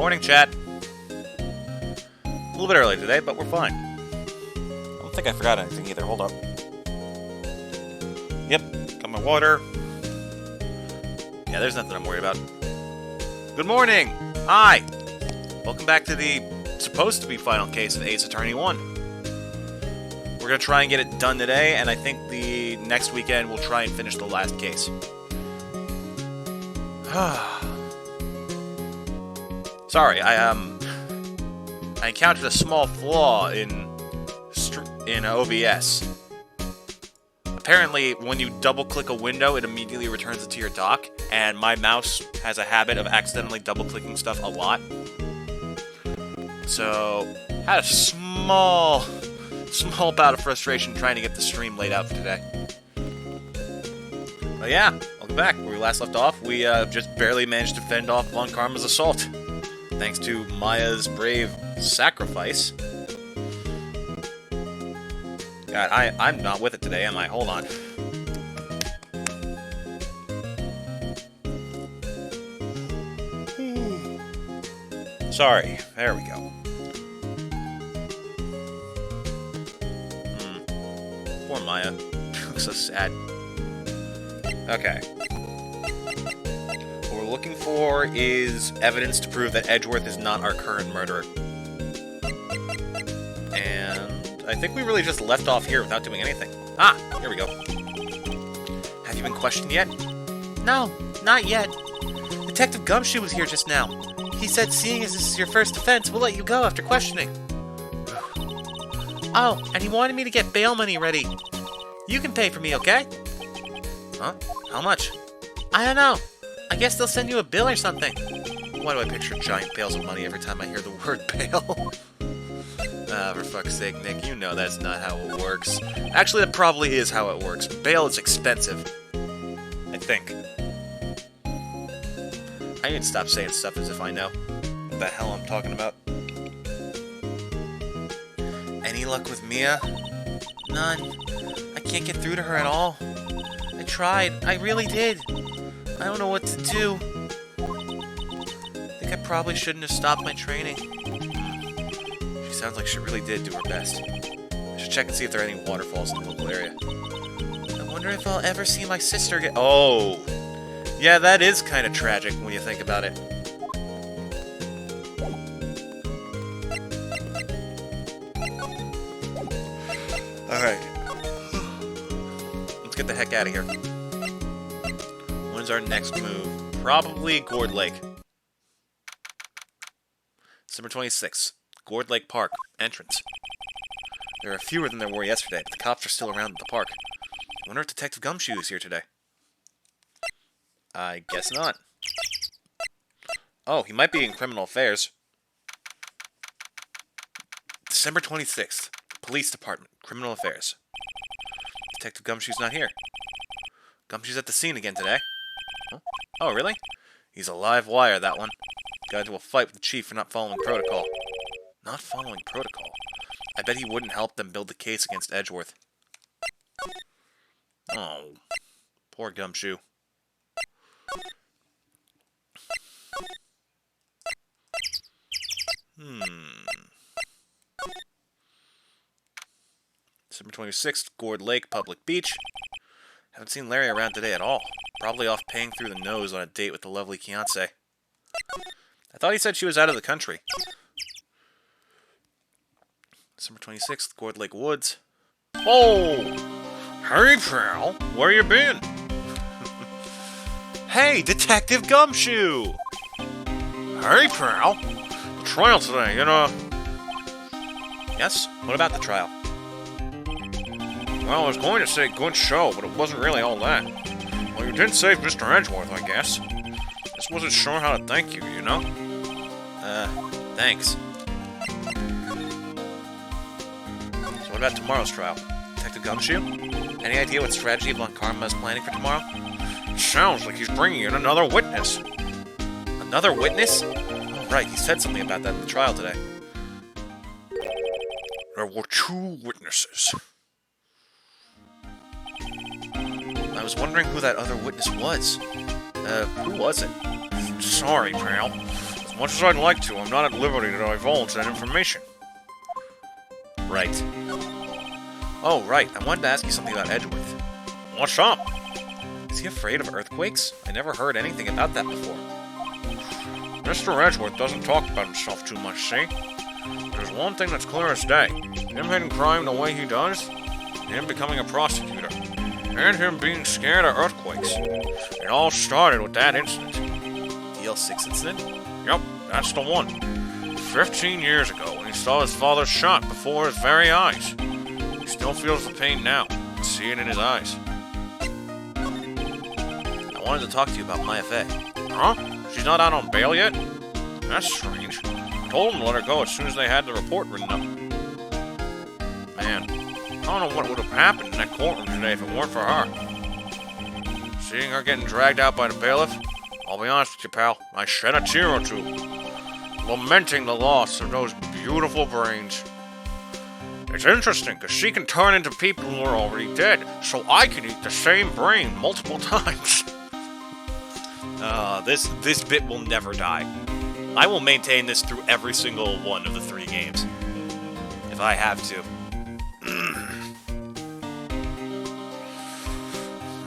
Morning, chat. A little bit early today, but we're fine. I don't think I forgot anything either. Hold up. Yep, got my water. Yeah, there's nothing I'm worried about. Good morning! Hi! Welcome back to the supposed to be final case of Ace Attorney 1. We're gonna try and get it done today, and I think the next weekend we'll try and finish the last case. Sorry, I encountered a small flaw in OBS. Apparently, when you double-click a window, it immediately returns it to your dock, and my mouse has a habit of accidentally double-clicking stuff a lot. So, had a small bout of frustration trying to get the stream laid out for today. But yeah, welcome back. Where we last left off, we just barely managed to fend off Von Karma's assault. Thanks to Maya's brave sacrifice. God, I'm not with it today, am I? Hold on. Sorry. There we go. Poor Maya. Looks so sad. Okay. What we're looking for is evidence to prove that Edgeworth is not our current murderer. And I think we really just left off here without doing anything. Ah, here we go. Have you been questioned yet? No, not yet. Detective Gumshoe was here just now. He said seeing as this is your first offense, we'll let you go after questioning. Oh, and he wanted me to get bail money ready. You can pay for me, okay? Huh? How much? I don't know. I guess they'll send you a bill or something. Why do I picture giant bales of money every time I hear the word bail? Ah, for fuck's sake, Nick, you know that's not how it works. Actually, that probably is how it works. Bail is expensive. I think. I need to stop saying stuff as if I know what the hell I'm talking about. Any luck with Mia? None. I can't get through to her at all. I tried. I really did. I don't know what to do. I think I probably shouldn't have stopped my training. She sounds like she really did do her best. I should check and see if there are any waterfalls in the local area. I wonder if I'll ever see my sister again. Oh! Yeah, that is kind of tragic when you think about it. Alright. Let's get the heck out of here. When's our next move? Probably Gourd Lake. December 26th. Gourd Lake Park. Entrance. There are fewer than there were yesterday, but the cops are still around at the park. I wonder if Detective Gumshoe is here today. I guess not. Oh, he might be in criminal affairs. December 26th. Police Department. Criminal affairs. Detective Gumshoe's not here. Gumshoe's at the scene again today. Huh? Oh, really? He's a live wire, that one. Got into a fight with the chief for not following protocol. Not following protocol? I bet he wouldn't help them build the case against Edgeworth. Oh, poor Gumshoe. December 26th, Gourd Lake, Public Beach. Haven't seen Larry around today at all. Probably off paying through the nose on a date with the lovely fiancé. I thought he said she was out of the country. December 26th, Gourd Lake Woods. Oh! Hey, pal! Where you been? Hey, Detective Gumshoe! Hey, pal! The trial today, you know... Yes? What about the trial? Well, I was going to say good show, but it wasn't really all that. Well, you did save Mr. Edgeworth, I guess. Just wasn't sure how to thank you, you know? Thanks. So what about tomorrow's trial? Detective Gumshoe? Any idea what strategy Von Karma is planning for tomorrow? Sounds like he's bringing in another witness. Another witness? Oh, right, he said something about that in the trial today. There were 2 witnesses. I was wondering who that other witness was. Who was it? Sorry, pal. Much as I'd like to, I'm not at liberty to divulge that information. Right. Oh, right. I wanted to ask you something about Edgeworth. What's up? Is he afraid of earthquakes? I never heard anything about that before. Mr. Edgeworth doesn't talk about himself too much, see? There's one thing that's clear as day. Him hitting crime the way he does, him becoming a prosecutor, and him being scared of earthquakes. It all started with that incident. The L6 incident? Yup, that's the one. 15 years ago, when he saw his father shot before his very eyes. He still feels the pain now. You can see it in his eyes. I wanted to talk to you about Maya Fey. Huh? She's not out on bail yet? That's strange. I told them to let her go as soon as they had the report written up. Man, I don't know what would have happened in that courtroom today if it weren't for her. Seeing her getting dragged out by the bailiff, I'll be honest with you, pal, I shed a tear or two, lamenting the loss of those beautiful brains. It's interesting, because she can turn into people who are already dead, so I can eat the same brain multiple times. This bit will never die. I will maintain this through every single one of the 3 games. If I have to.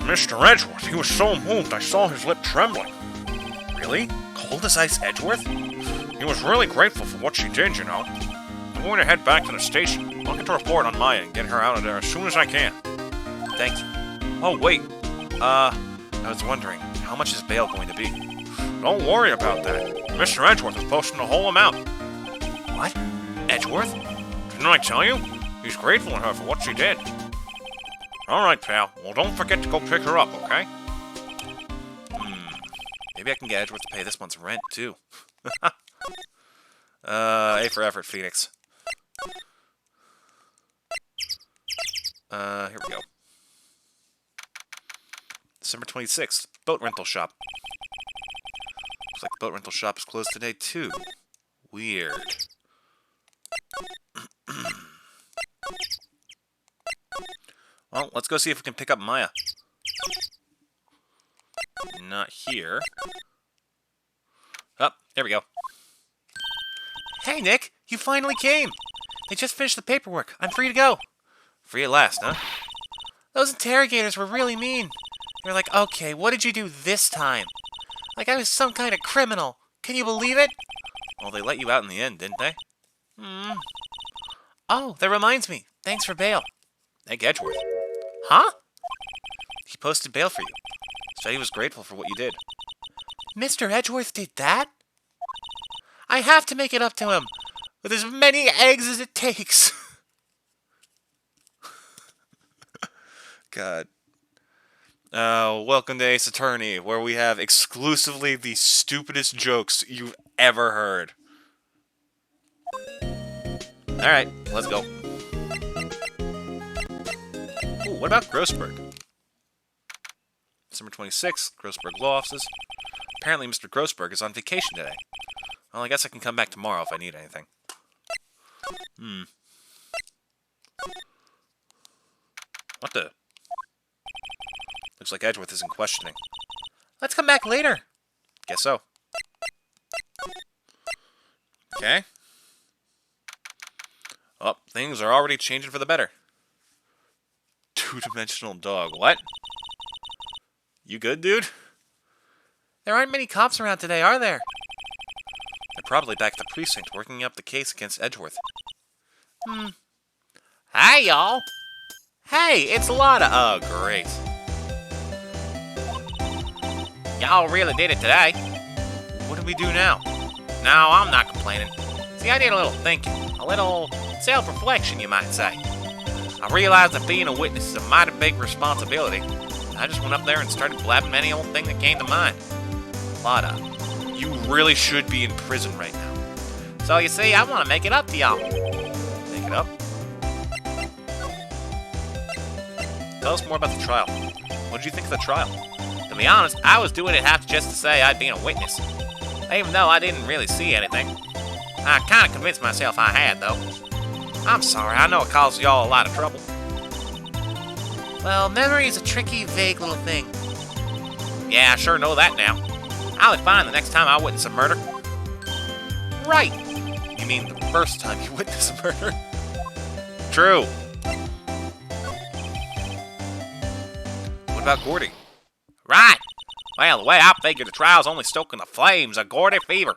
Mr. Edgeworth, he was so moved I saw his lip trembling. Really? Cold as ice Edgeworth? He was really grateful for what she did, you know. I'm going to head back to the station. I'll get the report on Maya and get her out of there as soon as I can. Thank you. Oh, wait. I was wondering, how much is bail going to be? Don't worry about that. Mr. Edgeworth is posting the whole amount. What? Edgeworth? Didn't I tell you? He's grateful to her for what she did. Alright, pal. Well, don't forget to go pick her up, okay? Maybe I can get Edgeworth to pay this month's rent, too. A for effort, Phoenix. Here we go. December 26th, boat rental shop. Looks like the boat rental shop is closed today, too. Weird. Well, let's go see if we can pick up Maya. Not here. Oh, there we go. Hey, Nick! You finally came! They just finished the paperwork. I'm free to go. Free at last, huh? Those interrogators were really mean. They're like, okay, what did you do this time? Like I was some kind of criminal. Can you believe it? Well, they let you out in the end, didn't they? Oh, that reminds me. Thanks for bail. Thank Edgeworth. Huh? He posted bail for you. Said he was grateful for what you did. Mr. Edgeworth did that? I have to make it up to him. With as many eggs as it takes. God. Welcome to Ace Attorney, where we have exclusively the stupidest jokes you've ever heard. Alright, let's go. Ooh, what about Grossberg? December 26th, Grossberg Law Offices. Apparently Mr. Grossberg is on vacation today. Well, I guess I can come back tomorrow if I need anything. What the? Looks like Edgeworth isn't questioning. Let's come back later. Guess so. Okay. Oh, things are already changing for the better. Two-dimensional dog. What? You good, dude? There aren't many cops around today, are there? They're probably back at the precinct working up the case against Edgeworth. Hi, y'all. Hey, it's Lotta. Oh, great. Y'all really did it today. What do we do now? No, I'm not complaining. See, I did a little thinking. A little self-reflection, you might say. I realized that being a witness is a mighty big responsibility. I just went up there and started blabbing any old thing that came to mind. Lotta, you really should be in prison right now. So you see, I want to make it up to y'all. Make it up? Tell us more about the trial. What did you think of the trial? To be honest, I was doing it half just to say I'd been a witness. Even though I didn't really see anything. I kind of convinced myself I had, though. I'm sorry, I know it caused y'all a lot of trouble. Well, memory is a tricky, vague little thing. Yeah, I sure know that now. I'll be fine the next time I witness a murder. Right! You mean the first time you witnessed a murder? True. What about Gordy? Right. Well, the way I figure the trial's only stoking the flames of Gordy fever.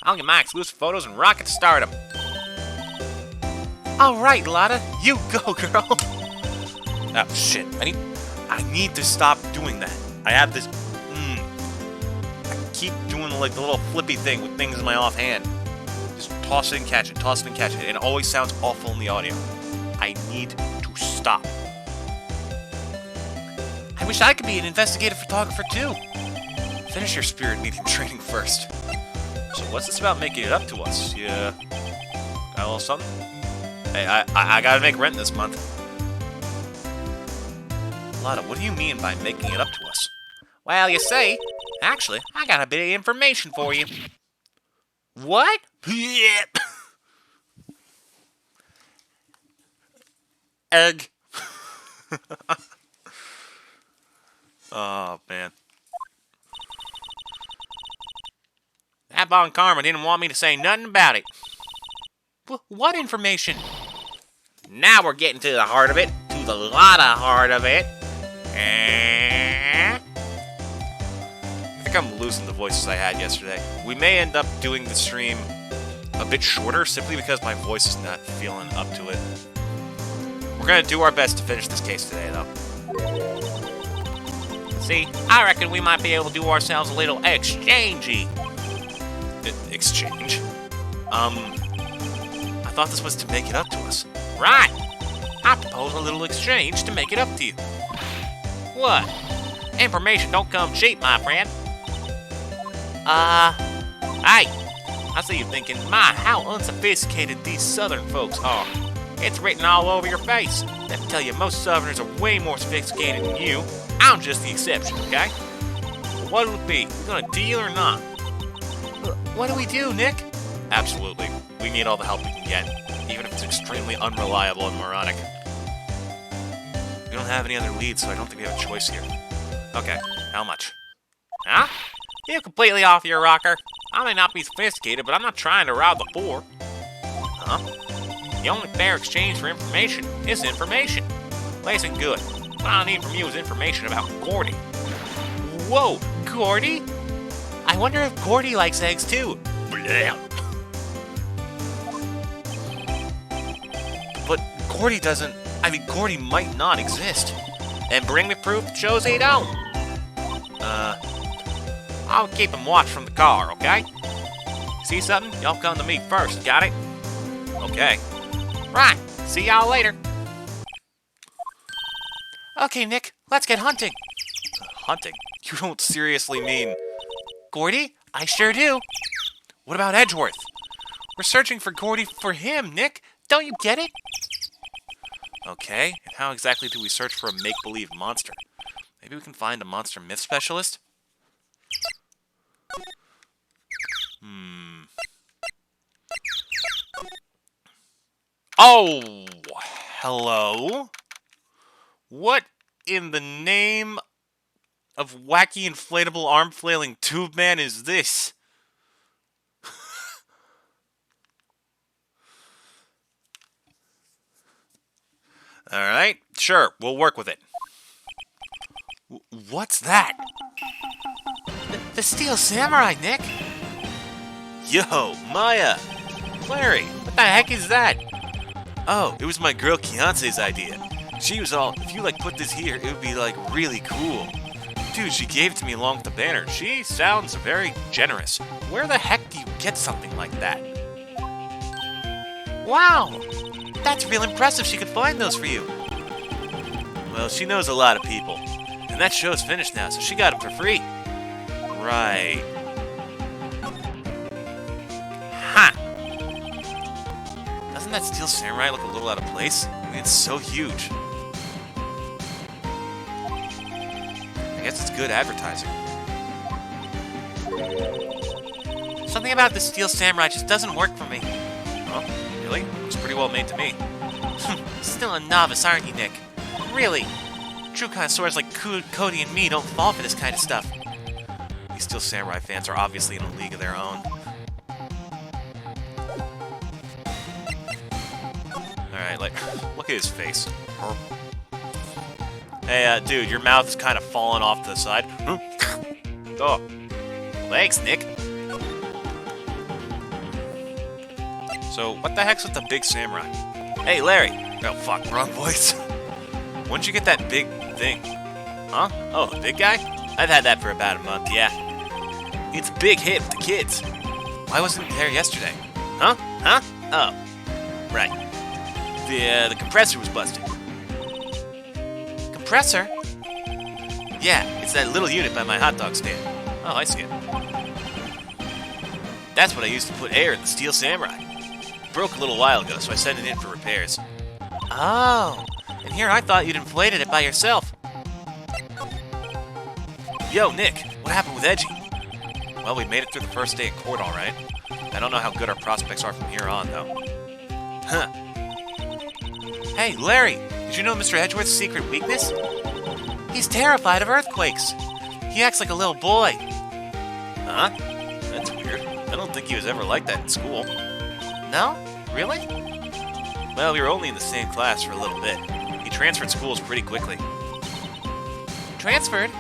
I'll get my exclusive photos and rocket stardom. All right, Lotta, you go, girl. Oh shit! I need to stop doing that. I have this. I keep doing like the little flippy thing with things in my offhand. Just toss it and catch it, toss it and catch it. It always sounds awful in the audio. I need to stop. I wish I could be an investigative photographer too. Finish your spirit medium training first. So what's this about making it up to us? Yeah, got a little something? Hey, I gotta make rent this month. Lotta, what do you mean by making it up to us? Well, you see, actually, I got a bit of information for you. What? Egg. Oh, man. That Von Karma didn't want me to say nothing about it. What information? Now we're getting to the heart of it. To the lotta heart of it. I think I'm losing the voices I had yesterday. We may end up doing the stream a bit shorter simply because my voice is not feeling up to it. We're gonna do our best to finish this case today, though. See, I reckon we might be able to do ourselves a little exchangey. Exchange? I thought this was to make it up to us. Right. I propose a little exchange to make it up to you. What? Information don't come cheap, my friend. Hey, I see you thinking, my, how unsophisticated these southern folks are. It's written all over your face. Let me tell you, most southerners are way more sophisticated than you. I'm just the exception, okay? What'll it be? We gonna deal or not? What do we do, Nick? Absolutely. We need all the help we can get, even if it's extremely unreliable and moronic. We don't have any other leads, so I don't think we have a choice here. Okay, how much? Huh? You're completely off your rocker. I may not be sophisticated, but I'm not trying to rob the poor. Huh? The only fair exchange for information is information. Listen good. What I need from you is information about Gordy. Whoa, Gordy? I wonder if Gordy likes eggs too. Blah. But Gordy doesn't... I mean, Gordy might not exist. And bring me proof that shows he don't. I'll keep him watch from the car, okay? See something? Y'all come to me first, got it? Okay. Right. See y'all later. Okay, Nick, let's get hunting. Hunting? You don't seriously mean... Gordy? I sure do. What about Edgeworth? We're searching for Gordy for him, Nick. Don't you get it? Okay, and how exactly do we search for a make-believe monster? Maybe we can find a monster myth specialist? Oh, hello? What in the name of wacky inflatable arm flailing tube man is this? Alright, sure, we'll work with it. What's that? The Steel Samurai, Nick. Yo, Maya! Larry, what the heck is that? Oh, it was my girl Kiance's idea. She was all, if you like put this here, it would be like really cool. Dude, she gave it to me along with the banner. She sounds very generous. Where the heck do you get something like that? Wow! That's real impressive she could find those for you. Well, she knows a lot of people. And that show's finished now, so she got them for free. Right. Ha! Doesn't that Steel Samurai look a little out of place? I mean, it's so huge. I guess it's good advertising. Something about the Steel Samurai just doesn't work for me. Huh? Really? Looks pretty well made to me. Still a novice, aren't you, Nick? Really? True connoisseurs like Cody and me don't fall for this kind of stuff. These Steel Samurai fans are obviously in a league of their own. Alright, like, look at his face. Hey, dude, your mouth is kind of falling off to the side. Oh. Thanks, Nick. So, what the heck's with the big samurai? Hey, Larry! Oh, fuck, wrong voice. When'd you get that big thing? Huh? Oh, the big guy? I've had that for about a month, yeah. It's a big hit with the kids. Why wasn't it there yesterday? Huh? Huh? Oh. Right. The compressor was busted. Compressor? Yeah, it's that little unit by my hot dog stand. Oh, I see it. That's what I used to put air in the Steel Samurai. It broke a little while ago, so I sent it in for repairs. Oh, and here I thought you'd inflated it by yourself. Yo, Nick, what happened with Edgy? Well, we made it through the first day in court, all right. I don't know how good our prospects are from here on, though. Huh. Hey, Larry, did you know Mr. Edgeworth's secret weakness? He's terrified of earthquakes. He acts like a little boy. Huh? That's weird. I don't think he was ever like that in school. No? Really? Well, we were only in the same class for a little bit. He transferred schools pretty quickly. Transferred?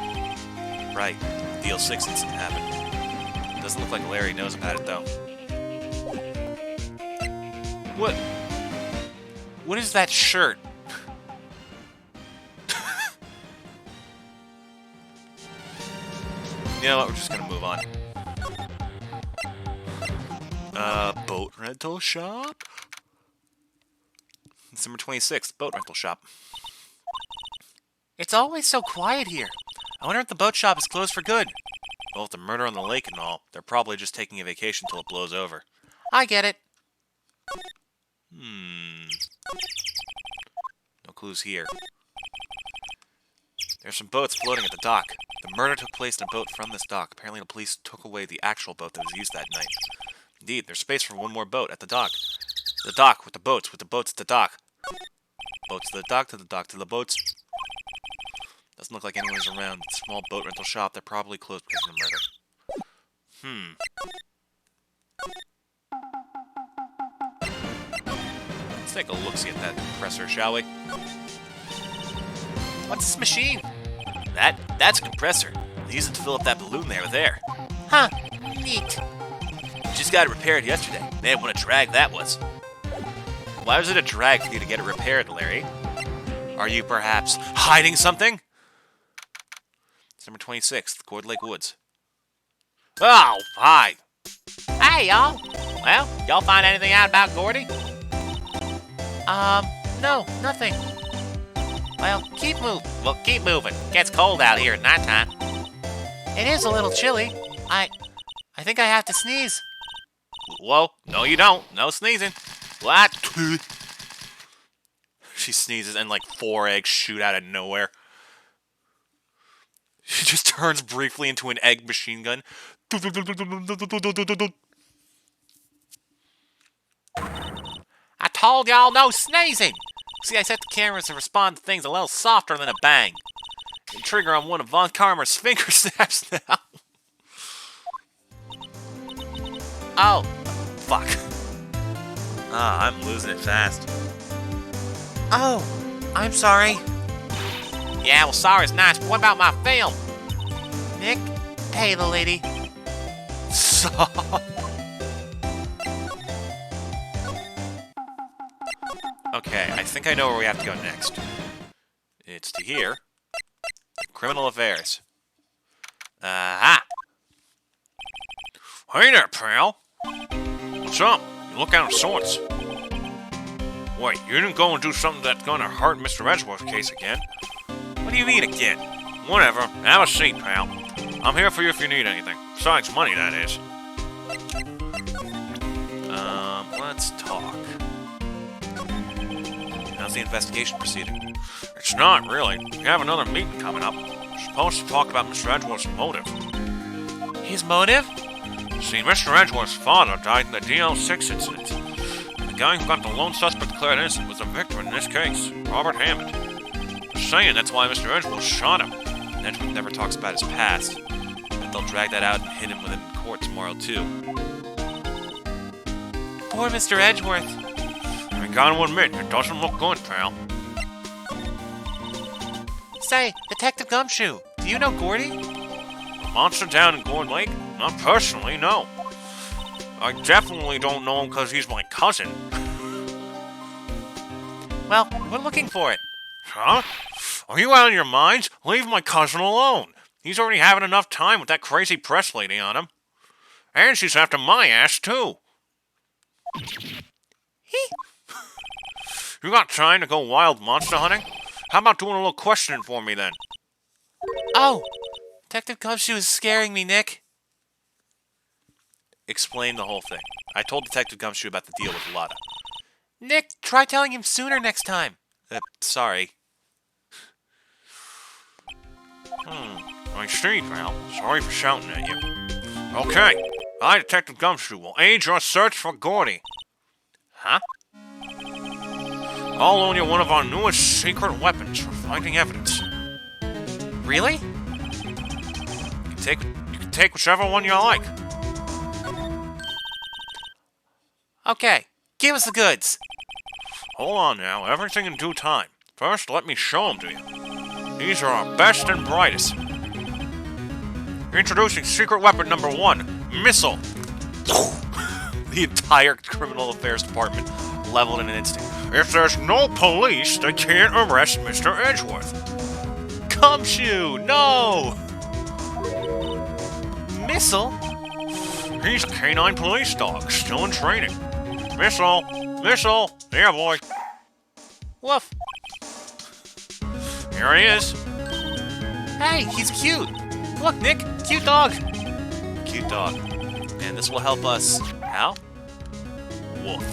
Right. The DL6 incident happened. Doesn't look like Larry knows about it, though. What? What is that shirt? You know what? We're just gonna move on. Boat rental shop? December 26th, boat rental shop. It's always so quiet here. I wonder if the boat shop is closed for good. Well, with the murder on the lake and all, they're probably just taking a vacation till it blows over. I get it. No clues here. There's some boats floating at the dock. The murder took place in a boat from this dock. Apparently the police took away the actual boat that was used that night. Indeed, there's space for one more boat at the dock. The dock with the boats at the dock. Boats to the dock, to the dock, to the boats. Doesn't look like anyone's around. It's a small boat rental shop. They're probably closed because of the murder. Let's take a look-see at that compressor, shall we? What's this machine? That's a compressor. They use it to fill up that balloon there with air. Huh, neat. Just got it repaired yesterday. Man, what a drag that was. Why was it a drag for you to get it repaired, Larry? Are you perhaps hiding something? December 26th, Cord Lake Woods. Oh, hi. Hey, y'all. Well, y'all find anything out about Gordy? No, nothing. Well, keep moving. Gets cold out here at nighttime. It is a little chilly. I think I have to sneeze. Whoa, no you don't. No sneezing. What? She sneezes and like 4 eggs shoot out of nowhere. She just turns briefly into an egg machine gun. I told y'all no sneezing! See, I set the cameras to respond to things a little softer than a bang. And trigger on one of Von Karmer's finger snaps now. Oh, fuck. Ah, I'm losing it fast. Oh, I'm sorry. Yeah, well, sorry's nice, but what about my film? Nick, pay the lady. So... Okay, I think I know where we have to go next. It's to here. Criminal Affairs. Aha! Hey there, pal! What's up? You look out of sorts. Wait, you didn't go and do something that's gonna hurt Mr. Edgeworth's case again? What do you mean again? Whatever, have a seat, pal. I'm here for you if you need anything. Besides money, that is. Let's talk. How's the investigation proceeding? It's not, really. We have another meeting coming up. We're supposed to talk about Mr. Edgeworth's motive. His motive? See, Mr. Edgeworth's father died in the DL6 incident. And the guy who got the lone suspect declared innocent was the victim in this case, Robert Hammond. They're saying that's why Mr. Edgeworth shot him. And Edgeworth never talks about his past. But they'll drag that out and hit him within court tomorrow, too. Poor Mr. Edgeworth. I mean, gotta admit, it doesn't look good, pal. Say, Detective Gumshoe, do you know Gordy? A monster down in Gourd Lake? Not personally, no. I definitely don't know him because he's my cousin. Well, we're looking for it. Huh? Are you out of your minds? Leave my cousin alone. He's already having enough time with that crazy press lady on him. And she's after my ass, too. You got time to go wild monster hunting? How about doing a little questioning for me, then? Oh, Detective Gumshoe is scaring me, Nick. Explain the whole thing. I told Detective Gumshoe about the deal with Lotta. Nick, try telling him sooner next time. Sorry. I see, pal. Sorry for shouting at you. Okay. I, Detective Gumshoe, will aid your search for Gordy. Huh? I'll loan you one of our newest secret weapons for finding evidence. Really? You can take whichever one you like. Okay, give us the goods. Hold on now, everything in due time. First, let me show them to you. These are our best and brightest. Introducing secret weapon number 1, missile. The entire criminal affairs department leveled in an instant. If there's no police, they can't arrest Mr. Edgeworth. Gumshoe, no! Missile? He's a canine police dog, still in training. Missile! Missile! Yeah, boy. Woof. Here he is. Hey, he's cute. Look, Nick, cute dog. Cute dog. And this will help us. How? Woof.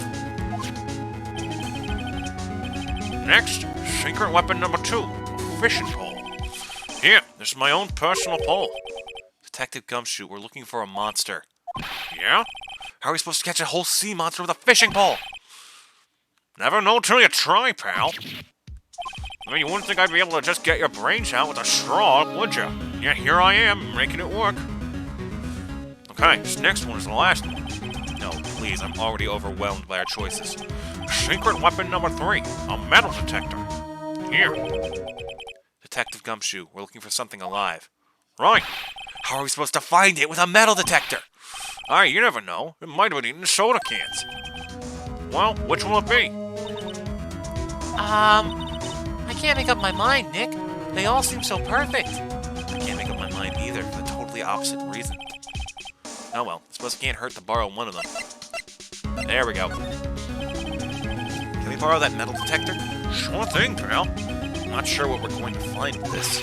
Next, secret weapon number 2, fishing pole. Here, this is my own personal pole. Detective Gumshoe, we're looking for a monster. Yeah? How are we supposed to catch a whole sea monster with a fishing pole? Never know till you try, pal. I mean, you wouldn't think I'd be able to just get your brains out with a straw, would you? Yeah, here I am, making it work. Okay, this next one is the last one. No, please, I'm already overwhelmed by our choices. Secret weapon number 3, a metal detector. Here. Detective Gumshoe, we're looking for something alive. Right. How are we supposed to find it with a metal detector? Alright, you never know. It might have been eating soda cans. Well, which will it be? I can't make up my mind, Nick. They all seem so perfect. I can't make up my mind either for the totally opposite reason. Oh well, I suppose it can't hurt to borrow one of them. There we go. Can we borrow that metal detector? Sure thing, pal. I'm not sure what we're going to find with this.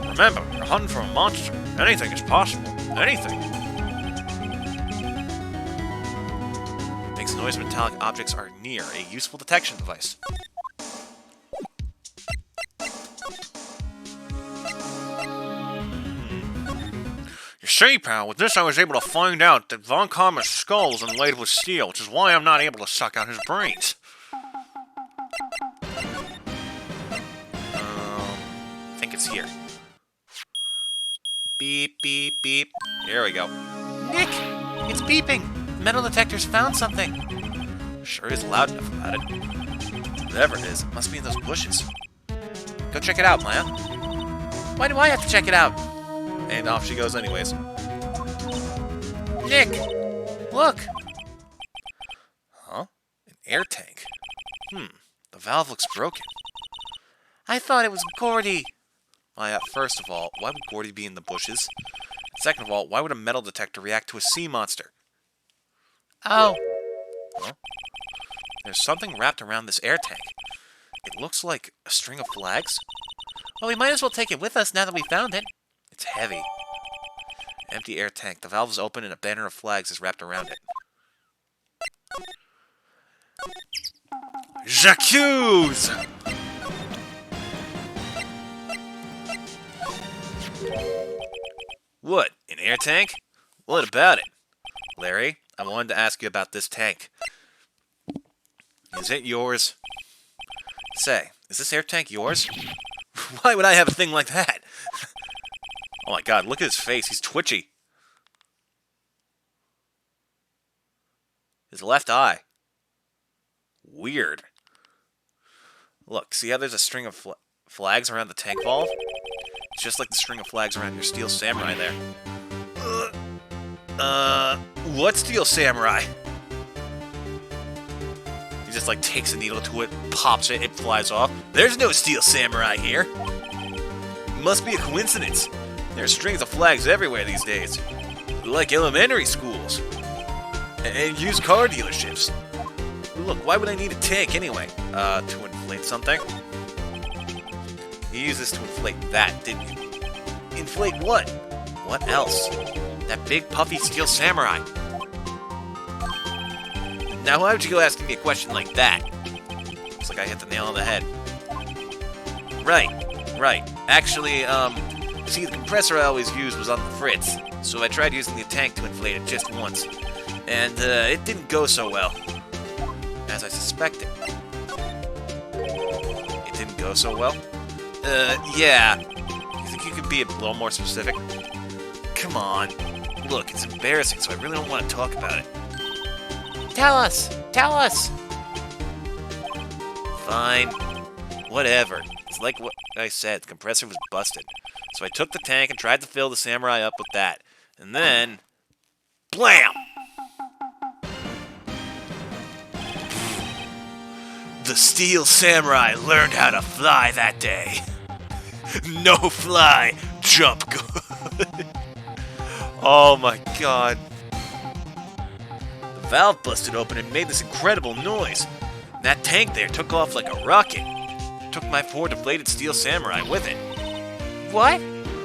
Remember, you're hunting for a monster. Anything is possible. Anything. Makes noise when metallic objects are near. A useful detection device. You see, pal, with this I was able to find out that Von Karma's skull is inlaid with steel, which is why I'm not able to suck out his brains. I think it's here. Beep, beep, beep. Here we go. Nick, it's beeping. The metal detector's found something. Sure is loud enough about it. Whatever it is, it must be in those bushes. Go check it out, Maya. Why do I have to check it out? And off she goes anyways. Nick, look. Huh? An air tank. The valve looks broken. I thought it was Gordy. Maya, first of all, why would Gordy be in the bushes? Second of all, why would a metal detector react to a sea monster? Oh. Huh? There's something wrapped around this air tank. It looks like a string of flags. Well, we might as well take it with us now that we found it. It's heavy. Empty air tank. The valve is open and a banner of flags is wrapped around it. J'accuse! What? An air tank? What about it? Larry, I wanted to ask you about this tank. Is it yours? Say, is this air tank yours? Why would I have a thing like that? Oh my god, look at his face. He's twitchy. His left eye. Weird. Look, see how there's a string of flags around the tank valve? It's just like the string of flags around your Steel Samurai there. What Steel Samurai? He just like takes a needle to it, pops it, it flies off. There's no Steel Samurai here. Must be a coincidence. There's strings of flags everywhere these days. Like elementary schools. And used car dealerships. Look, why would I need a tank anyway? To inflate something? You used this to inflate that, didn't you? Inflate what? What else? That big puffy Steel Samurai. Now why would you go asking me a question like that? Looks like I hit the nail on the head. Right. Actually, see, the compressor I always used was on the fritz, so I tried using the tank to inflate it just once. And, it didn't go so well. As I suspected. It didn't go so well? Yeah. You think you could be a little more specific? Come on. Look, it's embarrassing, so I really don't want to talk about it. Tell us! Tell us! Fine. Whatever. It's like what I said, the compressor was busted. So I took the tank and tried to fill the Samurai up with that. And then... Blam! The Steel Samurai learned how to fly that day. No fly, jump good. Oh my god. The valve busted open and made this incredible noise. That tank there took off like a rocket. Took my poor deflated Steel Samurai with it. What?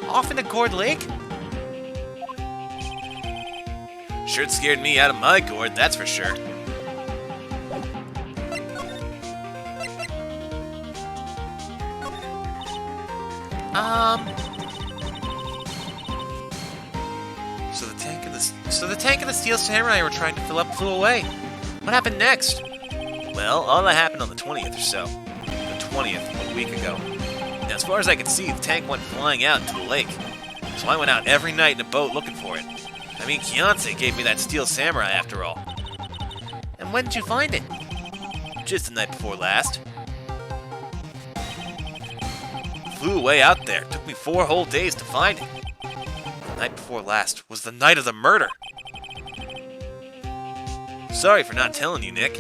Off into Gourd Lake? Sure scared me out of my gourd, that's for sure. So the tank and the Steel Samurai were trying to fill up flew away. What happened next? Well, all that happened on the 20th or so. The 20th, a week ago. Now, as far as I could see, the tank went flying out into the lake. So I went out every night in a boat looking for it. I mean, Kianse gave me that Steel Samurai after all. And when did you find it? Just the night before last. Flew away out there. Took me 4 whole days to find it. The night before last was the night of the murder. Sorry for not telling you, Nick.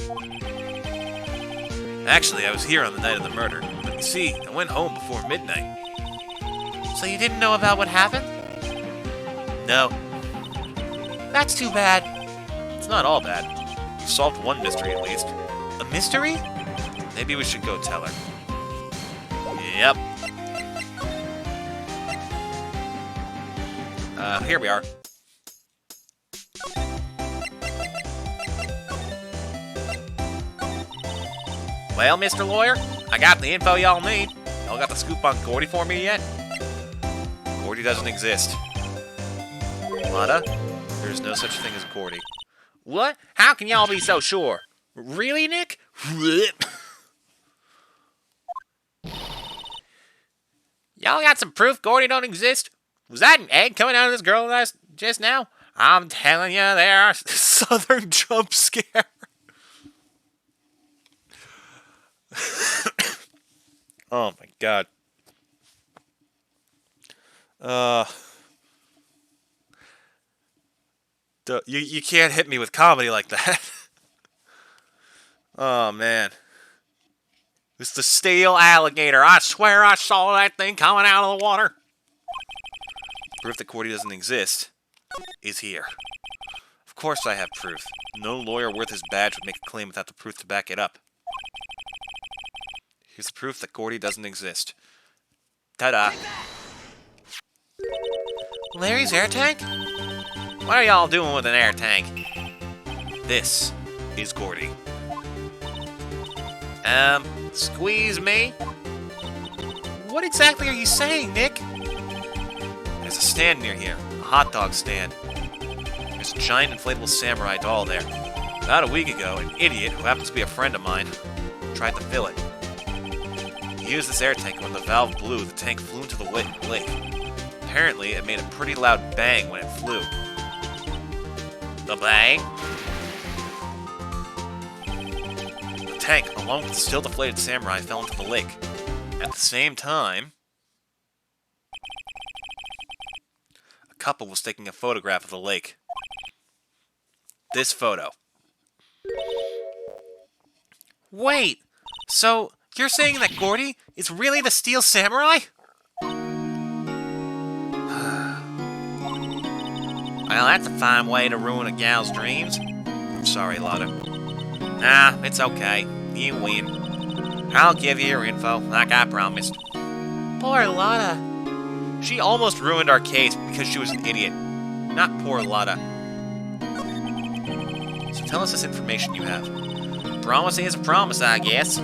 Actually, I was here on the night of the murder. But you see, I went home before midnight. So you didn't know about what happened? No. That's too bad. It's not all bad. We've solved one mystery at least. A mystery? Maybe we should go tell her. Yep. Here we are. Well, Mr. Lawyer, I got the info y'all need. Y'all got the scoop on Gordy for me yet? Gordy doesn't exist. Mata, there's no such thing as Gordy. What? How can y'all be so sure? Really, Nick? Y'all got some proof Gordy don't exist? Was that an egg coming out of this girl just now? I'm telling you, there are Southern jump scare. Oh my god. You can't hit me with comedy like that. Oh man. It's the steel alligator. I swear I saw that thing coming out of the water. Proof that Cordy doesn't exist is here. Of course I have proof. No lawyer worth his badge would make a claim without the proof to back it up. Here's the proof that Gordy doesn't exist. Ta-da. Larry's air tank? What are y'all doing with an air tank? This is Gordy. Squeeze me? What exactly are you saying, Nick? There's a stand near here. A hot dog stand. There's a giant inflatable samurai doll there. About a week ago, an idiot who happens to be a friend of mine tried to fill it. He used this air tank, and when the valve blew, the tank flew into the lake. Apparently, it made a pretty loud bang when it flew. The bang? The tank, along with the still deflated samurai, fell into the lake. At the same time, a couple was taking a photograph of the lake. This photo. Wait, so you're saying that Gordy is really the Steel Samurai? Well, that's a fine way to ruin a gal's dreams. I'm sorry, Lotta. Nah, it's okay. You win. I'll give you your info, like I promised. Poor Lotta. She almost ruined our case because she was an idiot. Not poor Lotta. So tell us this information you have. Promise is a promise, I guess.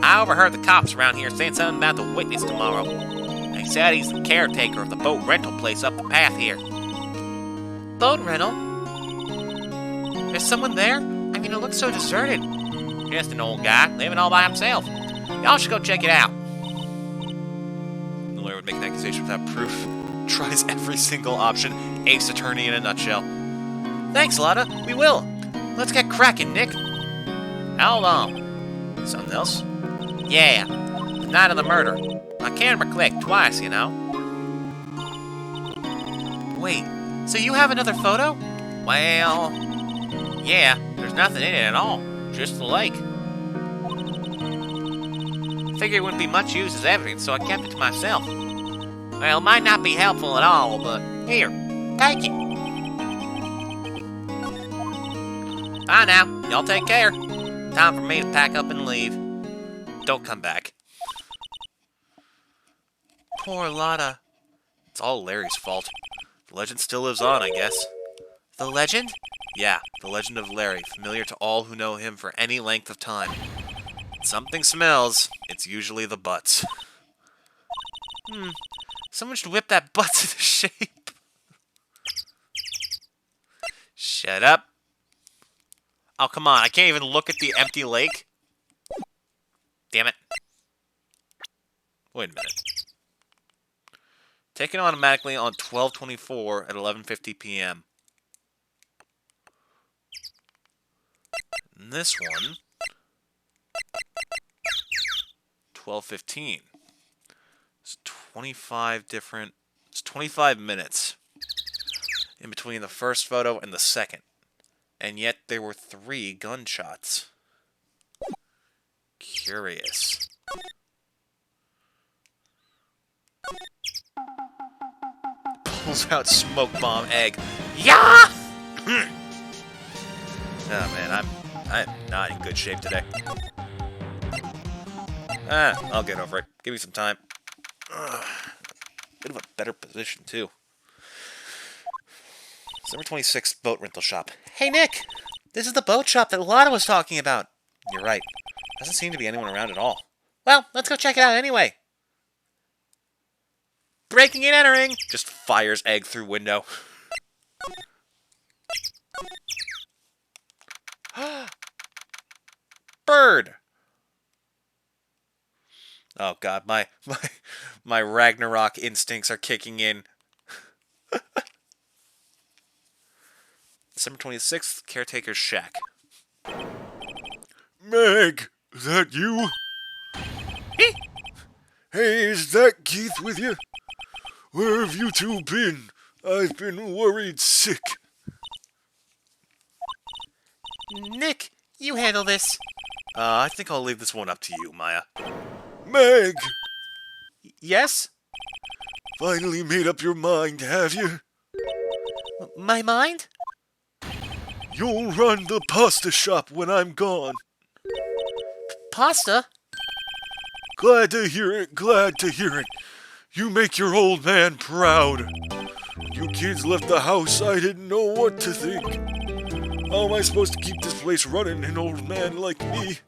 I overheard the cops around here saying something about the witness tomorrow. They said he's the caretaker of the boat rental place up the path here. Boat rental? There's someone there? I mean, it looks so deserted. Just an old guy, living all by himself. Y'all should go check it out. The lawyer would make an accusation without proof. Tries every single option. Ace attorney in a nutshell. Thanks, Lotta. We will. Let's get cracking, Nick. Hold on. Something else? Yeah. The night of the murder. My camera clicked twice, you know. Wait, so you have another photo? Well, yeah, there's nothing in it at all. Just the lake. Figured it wouldn't be much use as evidence, so I kept it to myself. Well, it might not be helpful at all, but here, take it. Bye now. Y'all take care. Time for me to pack up and leave. Don't come back. Poor Lotta. It's all Larry's fault. The legend still lives on, I guess. The legend? Yeah, the legend of Larry, familiar to all who know him for any length of time. When something smells, it's usually the butts. Someone should whip that butt into shape. Shut up. Oh, come on, I can't even look at the empty lake. Damn it. Wait a minute. Taken automatically on 12/24 at 11:50 p.m. And this one, 12:15. It's 25 different. It's 25 minutes in between the first photo and the second, and yet there were 3 gunshots. Curious. Pulls out smoke bomb egg. Yeah! Oh man, I'm not in good shape today. I'll get over it. Give me some time. Bit of a better position too. December 26th, boat rental shop. Hey Nick! This is the boat shop that Lotta was talking about. You're right. Doesn't seem to be anyone around at all. Well, let's go check it out anyway. Breaking and entering! Just fires egg through window. Bird! Oh god, my Ragnarok instincts are kicking in. December 26th, caretaker's shack. Meg, is that you? Hey, is that Keith with you? Where have you two been? I've been worried sick. Nick, you handle this. I think I'll leave this one up to you, Maya. Meg! Yes? Finally made up your mind, have you? My mind? You'll run the pasta shop when I'm gone. Pasta? Glad to hear it, glad to hear it. You make your old man proud. You kids left the house, I didn't know what to think. How am I supposed to keep this place running, an old man like me?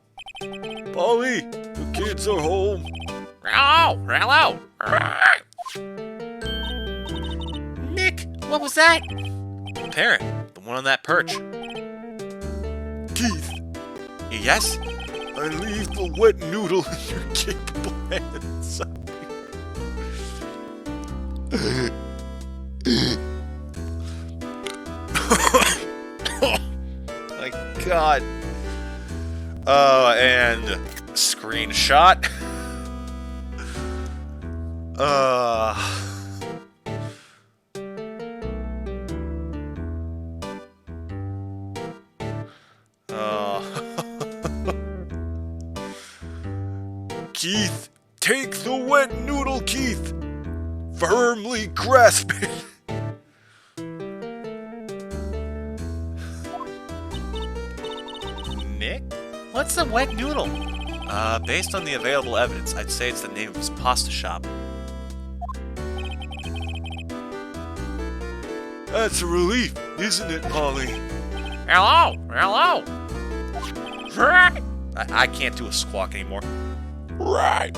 Polly, the kids are home. Hello! Nick, what was that? The parrot, the one on that perch. Keith, Yes? I leave the wet noodle in your capable hands. God. And screenshot. Keith, take the wet noodle, Keith. Firmly grasp it. Nick? What's the wet noodle? Based on the available evidence, I'd say it's the name of his pasta shop. That's a relief, isn't it, Polly? Hello! Hello! I can't do a squawk anymore. Right.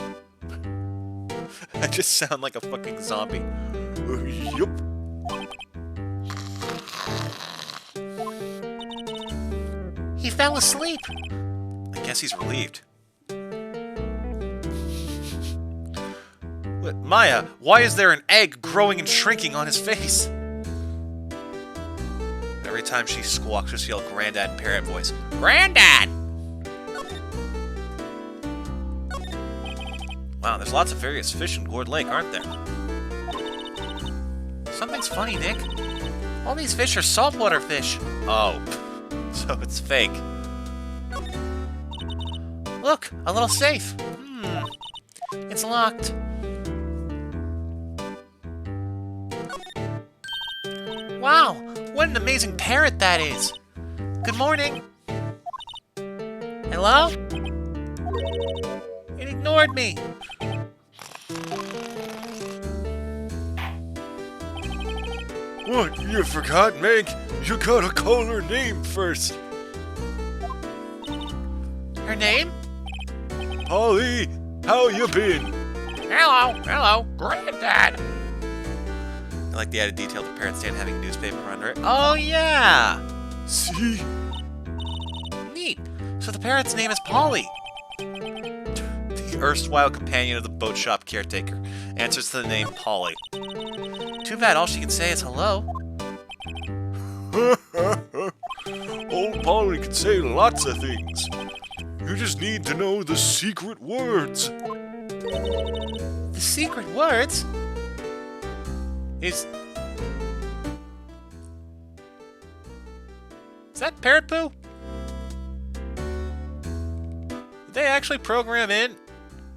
I just sound like a fucking zombie. Yup. He fell asleep. I guess he's relieved. What, Maya, why is there an egg growing and shrinking on his face? Every time she squawks, just yell Granddad in parrot voice. Granddad! Wow, there's lots of various fish in Gourd Lake, aren't there? Something's funny, Nick. All these fish are saltwater fish. Oh, so it's fake. Look, a little safe. It's locked. Wow, what an amazing parrot that is. Good morning. Hello? It ignored me. What, you forgot, Meg? You gotta call her name first. Her name? Polly, how you been? Hello, Granddad. I like the added detail of the parrot stand having a newspaper under it. Oh, yeah. See? Neat. So the parrot's name is Polly. The erstwhile companion of the boat shop caretaker answers to the name Polly. Too bad all she can say is hello. Old Polly can say lots of things. You just need to know the secret words. The secret words? Is that parrot poo? Did they actually program in?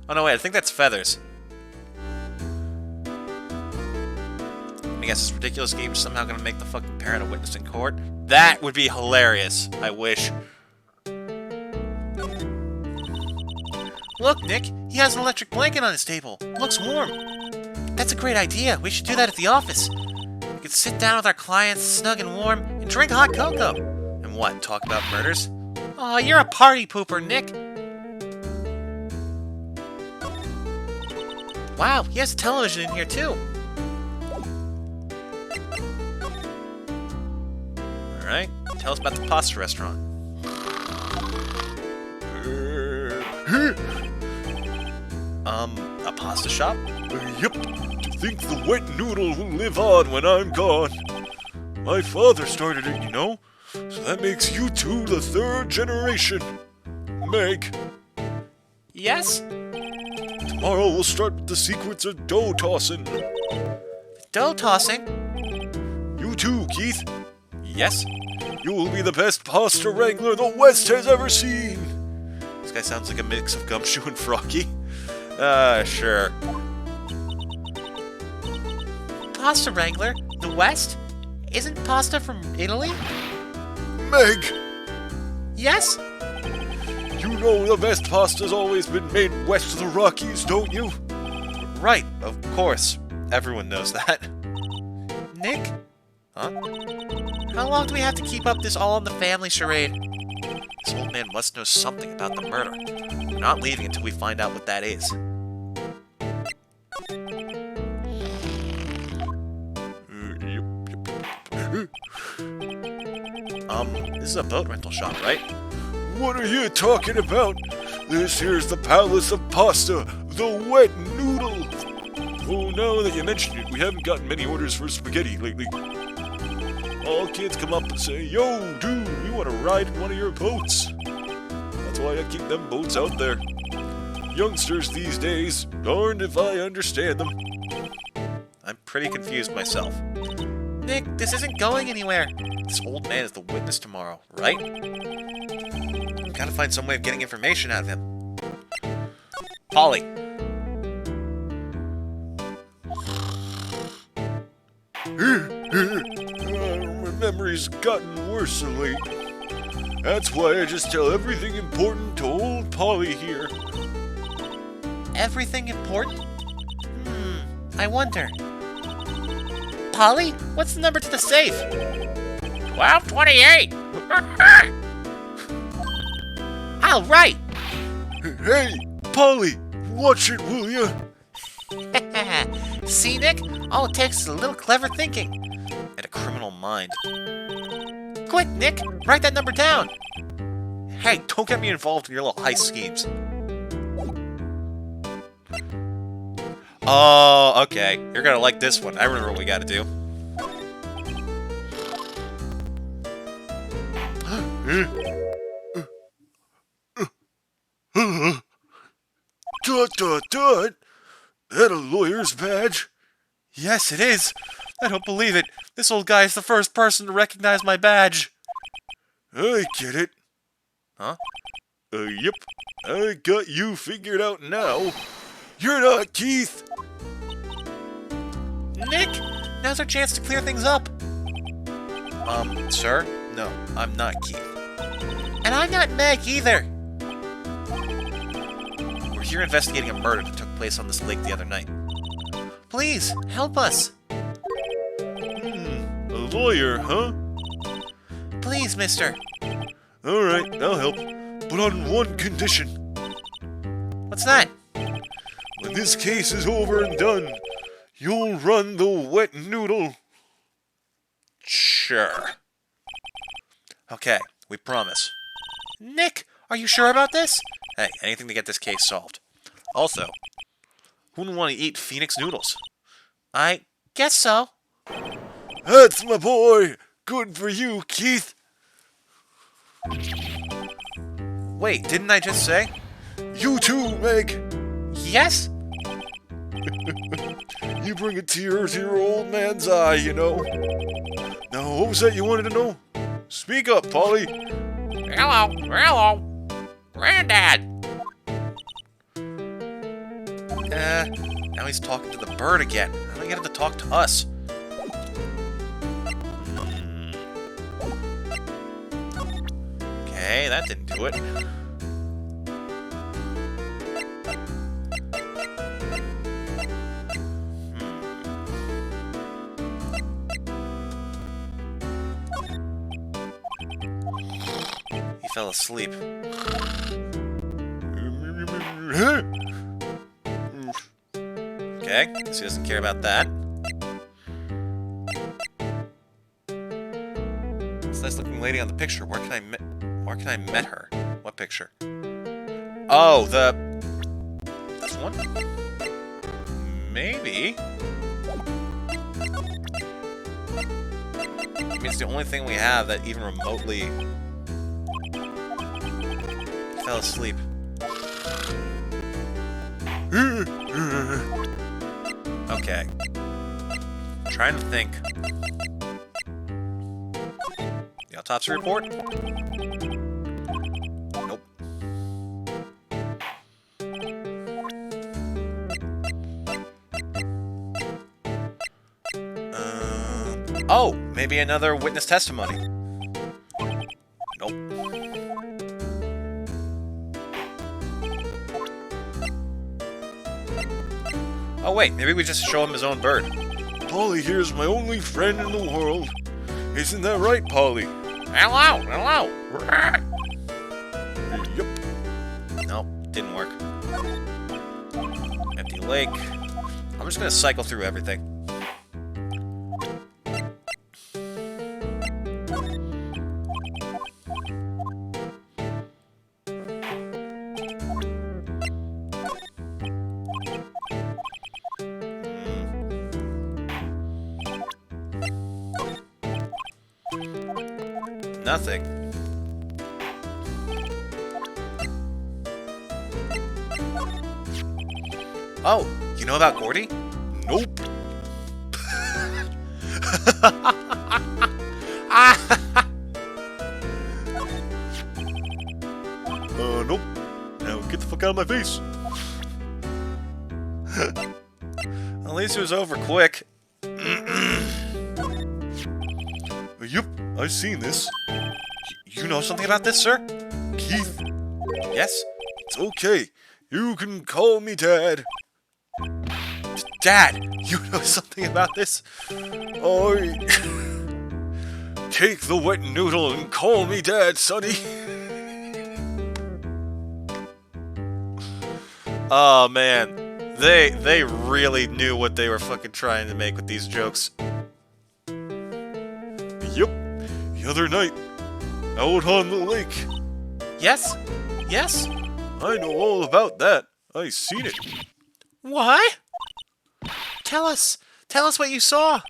Oh no, wait, I think that's feathers. I guess this ridiculous game is somehow gonna make the fucking parrot a witness in court. That would be hilarious. I wish. Look, Nick, he has an electric blanket on his table. Looks warm. That's a great idea. We should do that at the office. We could sit down with our clients, snug and warm, and drink hot cocoa. And what, talk about murders? Aw, you're a party pooper, Nick. Wow, he has a television in here, too. Alright, tell us about the pasta restaurant. A pasta shop? Yep. To think the wet noodle will live on when I'm gone. My father started it, you know? So that makes you two the third generation. Meg, Yes? tomorrow we'll start with the secrets of dough tossing. Dough tossing? You too, Keith. Yes? You will be the best pasta wrangler the West has ever seen. This guy sounds like a mix of Gumshoe and Froggy. Sure. Pasta Wrangler? The West? Isn't pasta from Italy? Meg, Yes? you know the best pasta's always been made west of the Rockies, don't you? Right, of course. Everyone knows that. Nick? Huh? How long do we have to keep up this all-in-the-family charade? This old man must know something about the murder. We're not leaving until we find out what that is. This is a boat rental shop, right? What are you talking about? This here's the Palace of Pasta, the wet noodle. Oh, now that you mention it, we haven't gotten many orders for spaghetti lately. All kids come up and say, "Yo, dude, we want to ride in one of your boats. That's why I keep them boats out there. Youngsters these days, darned if I understand them. I'm pretty confused myself. Nick, this isn't going anywhere. This old man is the witness tomorrow, right? Gotta find some way of getting information out of him. Polly! My memory's gotten worse of late. That's why I just tell everything important to old Polly here. Everything important? I wonder. Polly, what's the number to the safe? 1228. All right. Hey, Polly, watch it, will ya? See, Nick? All it takes is a little clever thinking. And a criminal mind. Quick, Nick, write that number down. Hey, don't get me involved in your little heist schemes. Oh, okay. You're gonna like this one. I remember what we gotta do. Dot. That a lawyer's badge? Yes, it is. I don't believe it. This old guy is the first person to recognize my badge. I get it. Huh? Yep. I got you figured out now. You're not Keith. Nick, now's our chance to clear things up. Sir? No, I'm not Keith. And I'm not Meg either. We're here investigating a murder that took place on this lake the other night. Please, help us. A lawyer, huh? Please, mister. Alright, I'll help. But on one condition. What's that? When this case is over and done, you'll run the wet noodle. Sure. Okay, we promise. Nick, are you sure about this? Hey, anything to get this case solved. Also, who wouldn't want to eat Phoenix noodles? I guess so. That's my boy. Good for you, Keith. Wait, didn't I just say? You too, Meg. Yes? You bring a tear to your old man's eye, you know. Now, what was that you wanted to know? Speak up, Polly. Hello. Granddad. Now he's talking to the bird again. How do I get him to talk to us? Okay, that didn't do it. He fell asleep. Okay, guess he doesn't care about that. This nice looking lady on the picture. Where can I met her? What picture? Oh, this one? Maybe. I mean, it's the only thing we have that even remotely fell asleep. Okay. Trying to think. The autopsy report? Nope. Oh, maybe another witness testimony. Nope. Oh wait, maybe we just show him his own bird. Polly here's my only friend in the world. Isn't that right, Polly? Hello. Yep. Nope, didn't work. Empty lake. I'm just gonna cycle through everything. Nothing. Oh, you know about Gordy? Nope. Nope. Now get the fuck out of my face. At least it was over quick. Yup, I've seen this. You know something about this, sir? Keith, Yes? it's okay. You can call me Dad. Dad, you know something about this? I... Take the wet noodle and call me Dad, Sonny. Oh, man. They really knew what they were fucking trying to make with these jokes. Yup, the other night, out on the lake. Yes? Yes? I know all about that. I seen it. What? Tell us what you saw.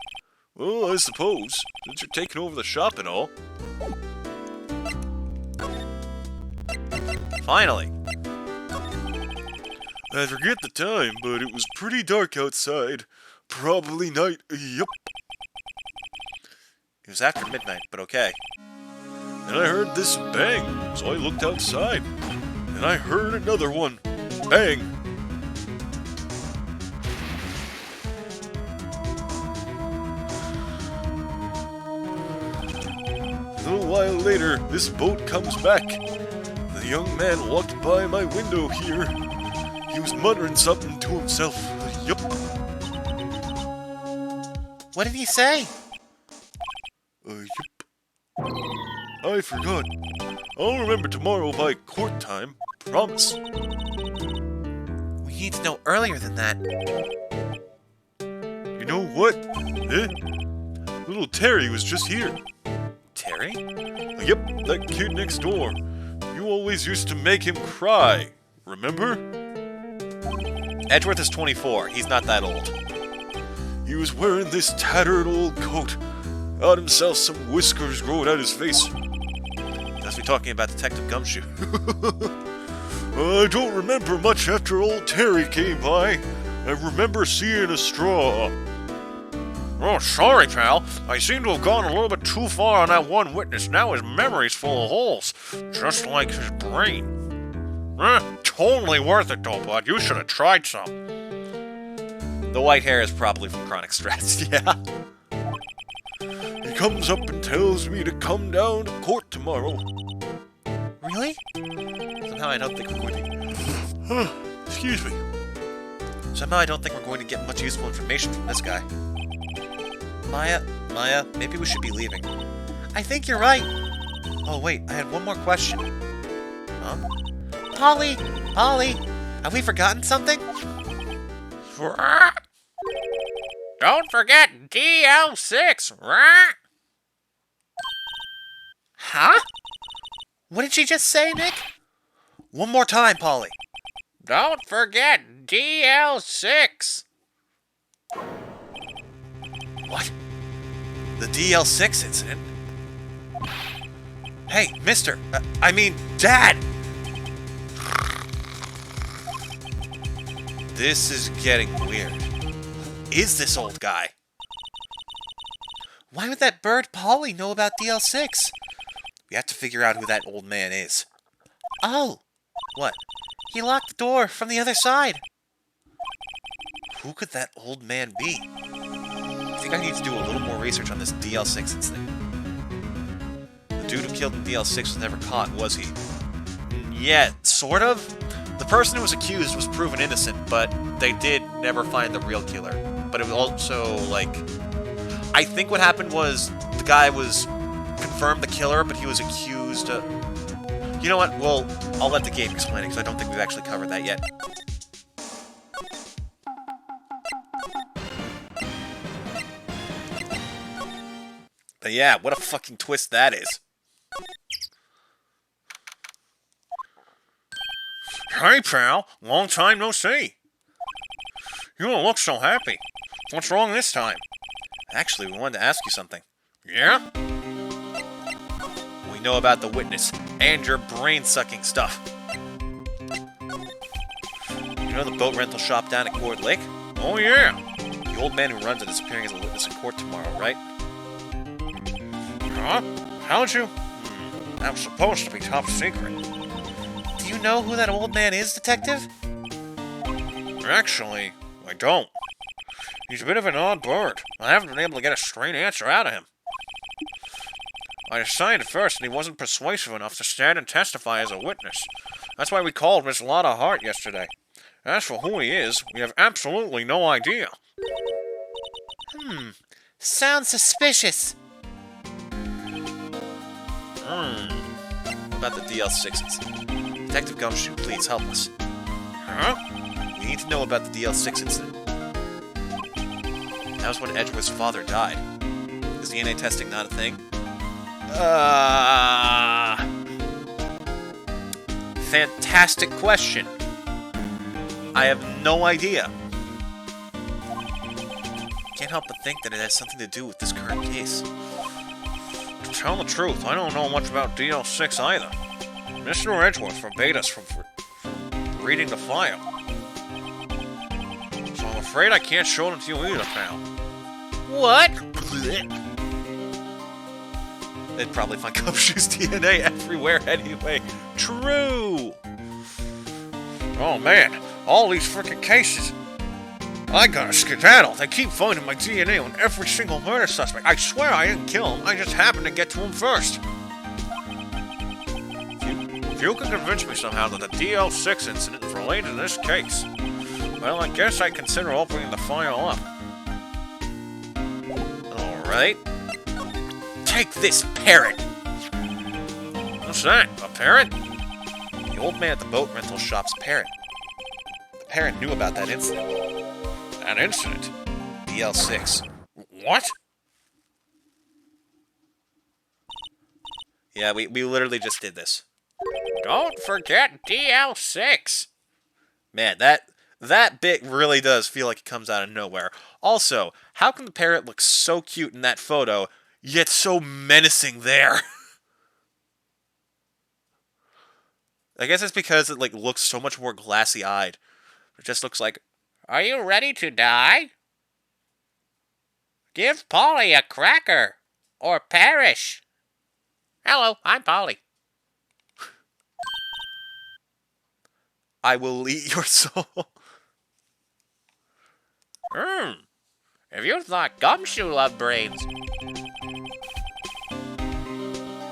Well, I suppose, since you're taking over the shop and all. Finally. I forget the time, but it was pretty dark outside. Probably night. Yup. It was after midnight, but okay. And I heard this bang, so I looked outside. And I heard another one. Bang. A little while later, this boat comes back. The young man walked by my window here. He was muttering something to himself. Yup. What did he say? Yup. I forgot. I'll remember tomorrow by court time. Promise. We need to know earlier than that. You know what? Eh? Little Terry was just here. Terry? Yep, that kid next door. You always used to make him cry. Remember? Edgeworth is 24. He's not that old. He was wearing this tattered old coat. Got himself some whiskers growing out his face. Must be talking about Detective Gumshoe. I don't remember much after old Terry came by. I remember seeing a straw. Oh, sorry, pal. I seem to have gone a little bit too far on that one witness. Now his memory's full of holes, just like his brain. Totally worth it, though, bud. You should have tried some. The white hair is probably from chronic stress, yeah. He comes up and tells me to come down to court tomorrow. Really? Somehow I don't think we're going to... Excuse me. Somehow I don't think we're going to get much useful information from this guy. Maya, maybe we should be leaving. I think you're right. Oh, wait, I had one more question. Huh? Polly, have we forgotten something? Don't forget DL6, right? Huh? What did she just say, Nick? One more time, Polly. Don't forget DL6. What? The DL6 incident? Hey, mister, Dad! This is getting weird. Who is this old guy? Why would that bird Polly know about DL6? We have to figure out who that old man is. Oh! What? He locked the door from the other side. Who could that old man be? I think I need to do a little more research on this DL6 incident. The dude who killed in DL6 was never caught, was he? Yeah, sort of. The person who was accused was proven innocent, but they did never find the real killer. But it was also, like... I think what happened was the guy was confirmed the killer, but he was accused of... You know what? Well, I'll let the game explain it, because I don't think we've actually covered that yet. But yeah, what a fucking twist that is. Hey, pal. Long time no see. You don't look so happy. What's wrong this time? Actually, we wanted to ask you something. Yeah? We know about the witness and your brain-sucking stuff. You You know the boat rental shop down at Cord Lake? Oh, yeah. The old man who runs it is appearing as a witness in court tomorrow, right? Huh? How'd you? That was supposed to be top secret. Do you know who that old man is, Detective? Actually, I don't. He's a bit of an odd bird. I haven't been able to get a straight answer out of him. I decided at first that he wasn't persuasive enough to stand and testify as a witness. That's why we called Miss Lotta Hart yesterday. As for who he is, we have absolutely no idea. Sounds suspicious. About the DL6 incident. Detective Gumshoe, please help us. Huh? We need to know about the DL6 incident. That was when Edgeworth's father died. Is DNA testing not a thing? Fantastic question. I have no idea. Can't help but think that it has something to do with this current case. To tell the truth, I don't know much about DL6 either. Mr. Edgeworth forbade us from reading the file. So I'm afraid I can't show them to you either, pal. What? They'd probably find Gumshoe's DNA everywhere anyway. True! Oh man, all these frickin' cases. I gotta skedaddle. They keep finding my DNA on every single murder suspect. I swear I didn't kill him. I just happened to get to him first. If you can convince me somehow that the DL6 incident is related to this case, well, I guess I'd consider opening the file up. Alright. Take this parrot! What's that? A parrot? The old man at the boat rental shop's parrot. The parrot knew about that incident. An incident? DL6. What? Yeah, we literally just did this. Don't forget DL6. Man, that bit really does feel like it comes out of nowhere. Also, how can the parrot look so cute in that photo, yet so menacing there? I guess it's because it looks so much more glassy-eyed. It just looks like, Are you ready to die? Give Polly a cracker, or perish. Hello, I'm Polly. I will eat your soul. If you thought Gumshoe loved brains.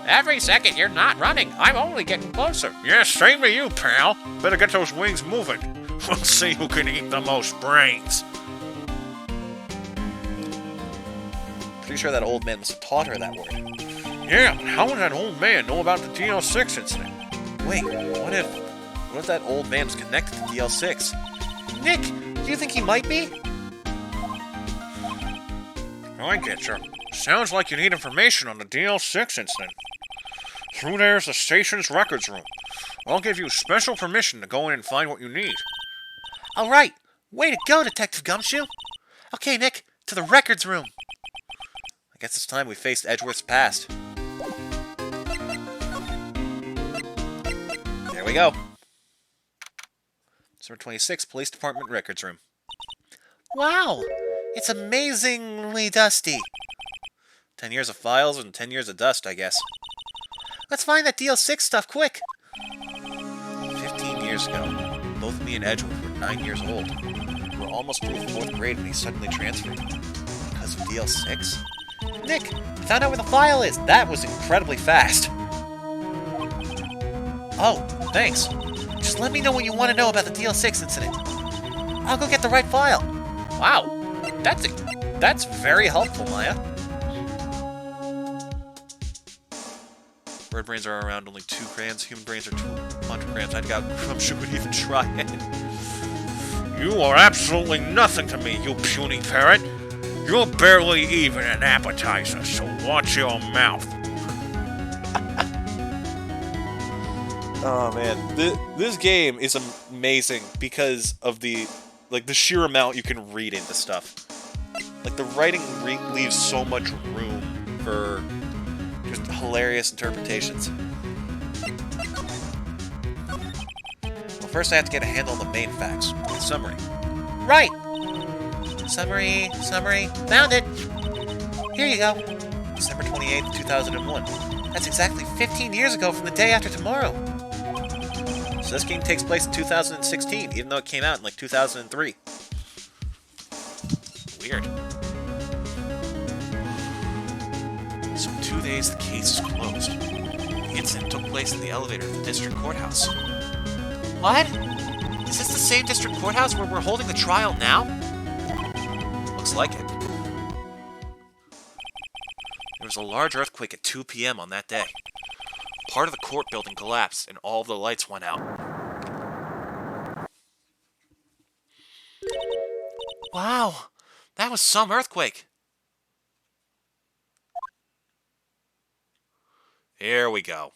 Every second you're not running, I'm only getting closer. Yeah, same to you, pal. Better get those wings moving. We'll see who can eat the most brains. Pretty sure that old man must have taught her that word. Yeah, but how would that old man know about the DL6 incident? Wait, what if that old man was connected to DL6? Nick, do you think he might be? I get you. Sounds like you need information on the DL6 incident. Through there's the station's records room. I'll give you special permission to go in and find what you need. All right. Way to go, Detective Gumshoe. Okay, Nick, to the records room. I guess it's time we faced Edgeworth's past. There we go. December 26th, Police Department Records Room. Wow, it's amazingly dusty. 10 years of files and 10 years of dust, I guess. Let's find that DL6 stuff quick. 15 years ago, both me and Edgeworth were 9 years old. We were almost through 4th grade when he suddenly transferred. Because of DL6? Nick, found out where the file is. That was incredibly fast. Oh, thanks. Just let me know what you want to know about the DL6 incident. I'll go get the right file. Wow, that's very helpful, Maya. Bird brains are around only 2 grams. Human brains are 200 grams. I doubt Gumshoe would even try it. You are absolutely nothing to me, you puny parrot. You're barely even an appetizer, so watch your mouth. Oh man, this game is amazing because of the sheer amount you can read into stuff. The writing leaves so much room for just hilarious interpretations. Well, first I have to get a handle on the main facts. The summary. Right. Summary. Found it. Here you go. December 28th, 2001. That's exactly 15 years ago from the day after tomorrow. So this game takes place in 2016, even though it came out in like 2003. Weird. So in 2 days, the case is closed. The incident took place in the elevator of the district courthouse. What? Is this the same district courthouse where we're holding the trial now? Looks like it. There was a large earthquake at 2 p.m. on that day. Part of the court building collapsed and all of the lights went out. Wow, that was some earthquake. Here we go.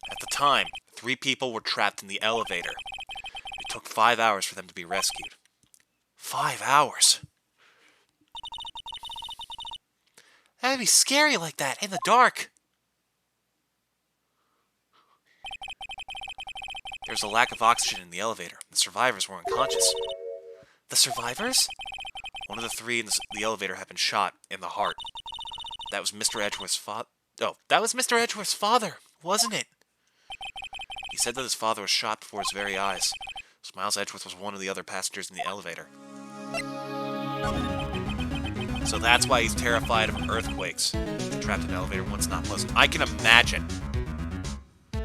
At the time, 3 people were trapped in the elevator. It took 5 hours for them to be rescued. 5 hours. That'd be scary like that, in the dark. There was a lack of oxygen in the elevator. The survivors were unconscious. The survivors? One of the 3 in the elevator had been shot in the heart. That was Mr. Edgeworth's father. Oh, That was Mr. Edgeworth's father, wasn't it? he said that his father was shot before his very eyes. Miles Edgeworth was one of the other passengers in the elevator. So that's why he's terrified of earthquakes. Trapped in an elevator once not pleasant. I can imagine. Do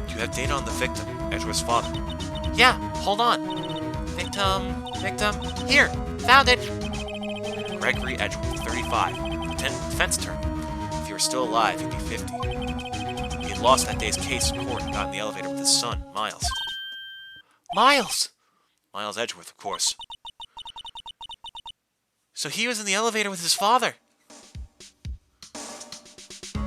you have data on the victim, Edgeworth's father? Yeah, hold on. Victim. Here, found it. Gregory Edgeworth, 35, defense attorney. If he were still alive, he'd be 50. He had lost that day's case in court and got in the elevator with his son, Miles. Miles Edgeworth, of course. So he was in the elevator with his father. From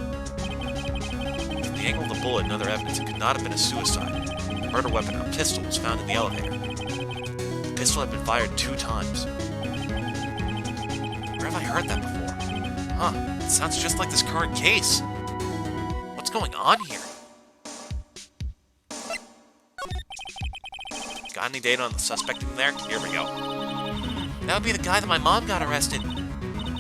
the angle of the bullet and other evidence, it could not have been a suicide. The murder weapon, a pistol, was found in the elevator. The pistol had been fired 2 times. Where have I heard that before? Huh, it sounds just like this current case. What's going on here? Got any data on the suspect in there? Here we go. That would be the guy that my mom got arrested.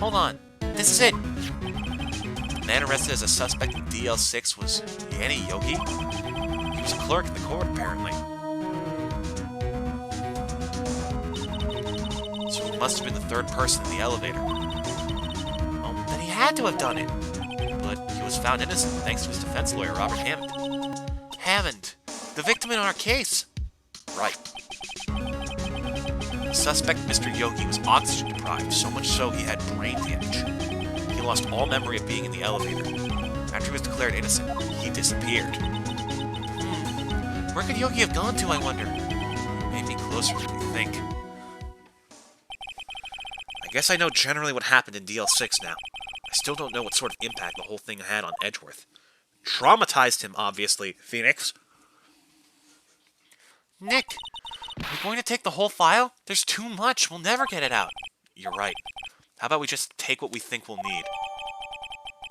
Hold on, this is it. The man arrested as a suspect in DL6 was Yanni Yogi? He was a clerk in the court, apparently. So he must have been the 3rd person in the elevator. Oh, then he had to have done it. But he was found innocent thanks to his defense lawyer, Robert Hammond. Hammond, the victim in our case. Right. The suspect, Mr. Yogi, was oxygen deprived, so much so he had brain damage. He lost all memory of being in the elevator. After he was declared innocent, he disappeared. Where could Yogi have gone to, I wonder? Maybe closer than we think. I guess I know generally what happened in DL6 now. I still don't know what sort of impact the whole thing had on Edgeworth. Traumatized him, obviously, Phoenix. Nick, are we going to take the whole file? There's too much. We'll never get it out. You're right. How about we just take what we think we'll need?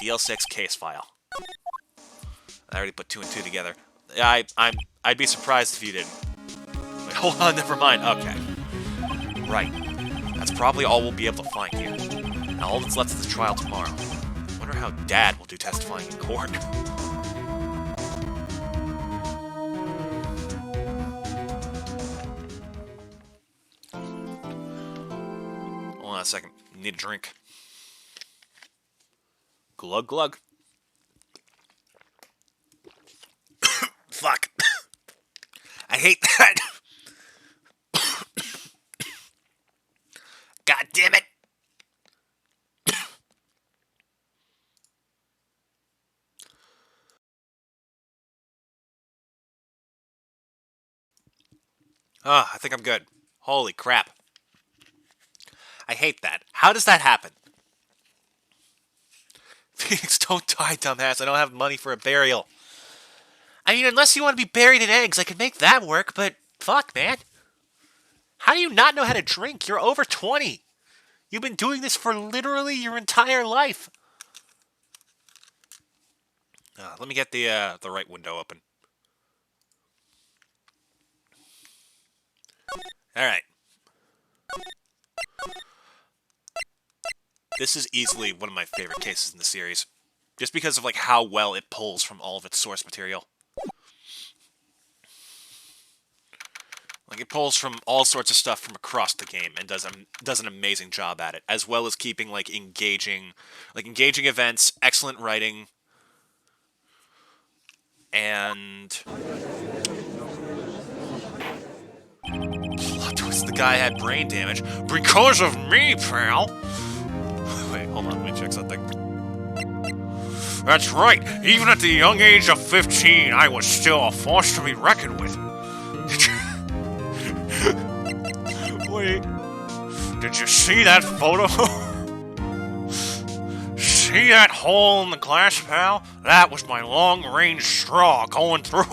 DL6 case file. I already put 2 and 2 together. I'd be surprised if you didn't. Wait, hold on, never mind. Okay. Right. That's probably all we'll be able to find here. Now all that's left is the trial tomorrow. I wonder how Dad will do testifying in court. Hold on a second. Need a drink. Glug glug. Fuck. I hate that. God damn it. I think I'm good. Holy crap. I hate that. How does that happen? Phoenix, don't die, dumbass. I don't have money for a burial. I mean, unless you want to be buried in eggs, I could make that work, but fuck, man. How do you not know how to drink? You're over 20. You've been doing this for literally your entire life. Let me get the right window open. Alright. This is easily one of my favorite cases in the series. Just because of, like, how well it pulls from all of its source material. Like, it pulls from all sorts of stuff from across the game and does an amazing job at it, as well as keeping, like, engaging events, excellent writing, and plot twist, the guy had brain damage. Because of me, pal. Wait, hold on, let me check something. That's right. Even at the young age of 15, I was still a force to be reckoned with. Wait. Did you see that photo? See that hole in the glass, pal? That was my long-range straw going through.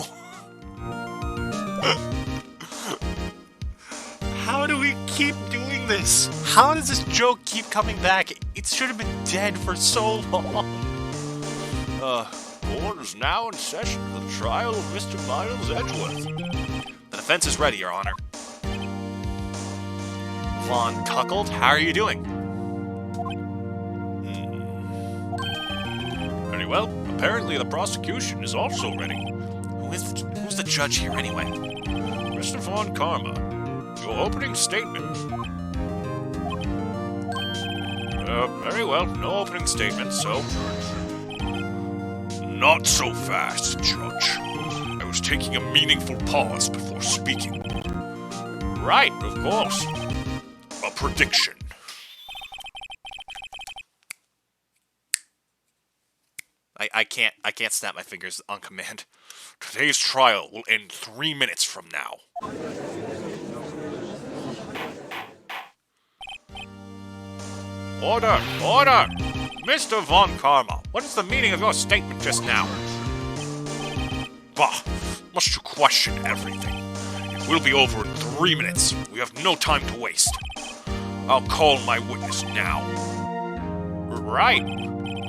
How do we keep doing this? How does this joke keep coming back? It should have been dead for so long. Court is now in session for the trial of Mr. Miles Edgeworth. The defense is ready, Your Honor. Von Cuckold, how are you doing? Very well. Apparently the prosecution is also ready. Who's the judge here, anyway? Mr. Von Karma, your opening statement. Very well. No opening statement, so... Not so fast, Judge. I was taking a meaningful pause before speaking. Right, of course. A prediction. I can't snap my fingers on command. Today's trial will end 3 minutes from now. Order! Order! Mr. Von Karma, what is the meaning of your statement just now? Bah! Must you question everything? It will be over in 3 minutes. We have no time to waste. I'll call my witness now. Right.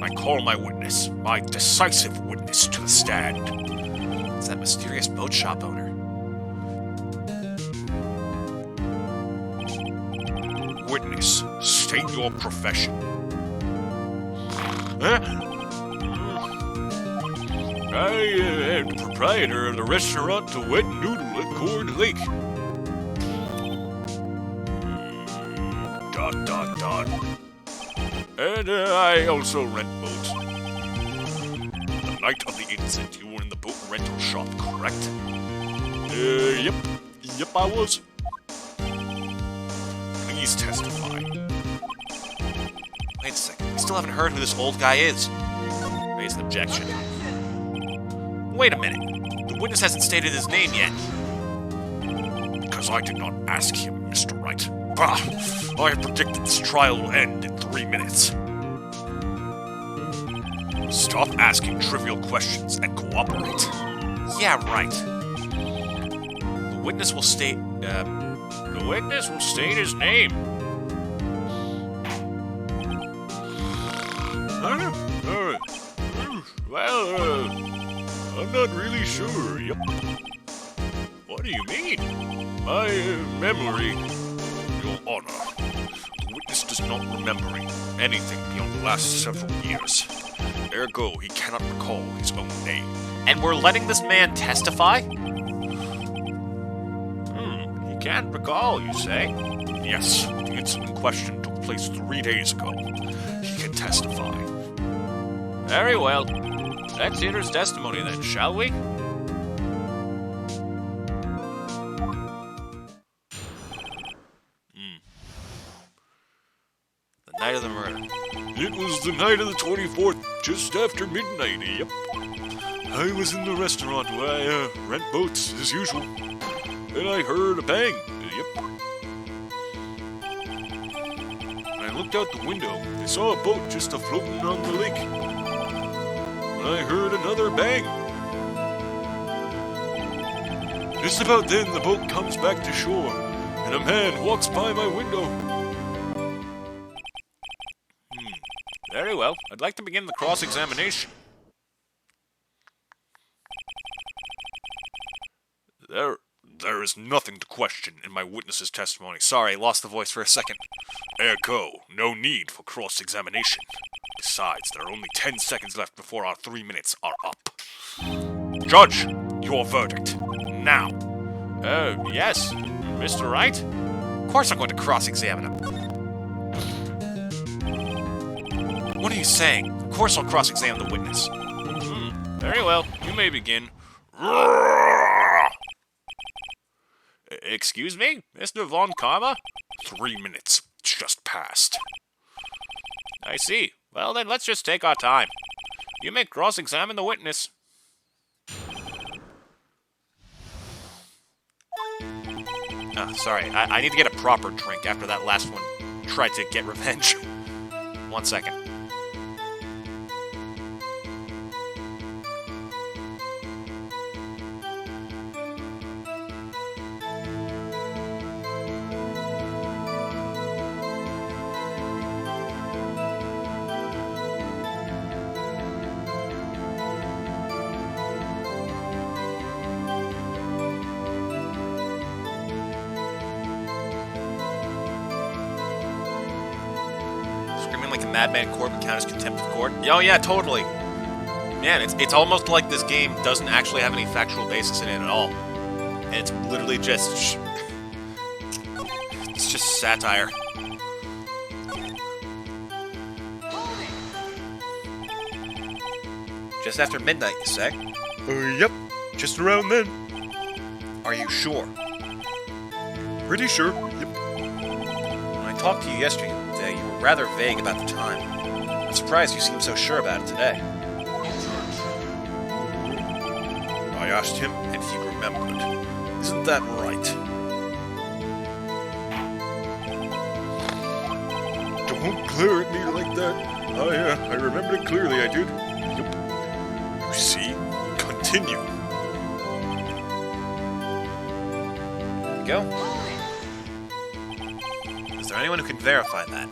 I call my witness, my decisive witness, to the stand. It's that mysterious boat shop owner. Witness, state your profession. Huh? I am the proprietor of the restaurant The Wet Noodle at Cord Lake. And I also rent boats. The night of the incident, you were in the boat rental shop, correct? Yep. Yep, I was. Please testify. Wait a second, we still haven't heard who this old guy is. Raise an objection. Wait a minute, the witness hasn't stated his name yet. Because I did not ask him, Mr. Wright. Bah! I have predicted this trial will end in 3 minutes. Stop asking trivial questions and cooperate. Yeah, right. The witness will state, The witness will state his name. Well, I'm not really sure. Yep. What do you mean? My memory, Your Honor. The witness does not remember anything beyond the last several years. Ergo, he cannot recall his own name. and we're letting this man testify? He can't recall, you say? Yes, the incident in question took place 3 days ago. He can testify. Very well. Let's hear his testimony then, shall we? The night of the murder. It was the night of the 24th, just after midnight, yep. I was in the restaurant where I rent boats, as usual. And I heard a bang, yep. When I looked out the window, I saw a boat just floating on the lake. And I heard another bang. Just about then, the boat comes back to shore, and a man walks by my window. Very well. I'd like to begin the cross-examination. There is nothing to question in my witness's testimony. Sorry, lost the voice for a second. Ergo, no need for cross-examination. Besides, there are only 10 seconds left before our 3 minutes are up. Judge, your verdict. Now. Yes, Mr. Wright? Of course I'm going to cross-examine him. What are you saying? Of course I'll cross-examine the witness. Very well, you may begin. Excuse me, Mr. Von Karma? 3 minutes just passed. I see. Well, then let's just take our time. You may cross-examine the witness. Sorry, I need to get a proper drink after that last one tried to get revenge. 1 second. Screaming like a madman Corbin count as contempt of court? Oh yeah, totally. Man, it's almost like this game doesn't actually have any factual basis in it at all. And it's literally just... it's just satire. Just after midnight, you say? Yep, just around then. Are you sure? Pretty sure. Yep. When I talked to you yesterday, you were rather vague about the time. I'm surprised you seem so sure about it today. I asked him, and he remembered. Isn't that right? Don't glare at me like that. I remembered it clearly, I did. Yep. You see? Continue. There we go. Is there anyone who can verify that?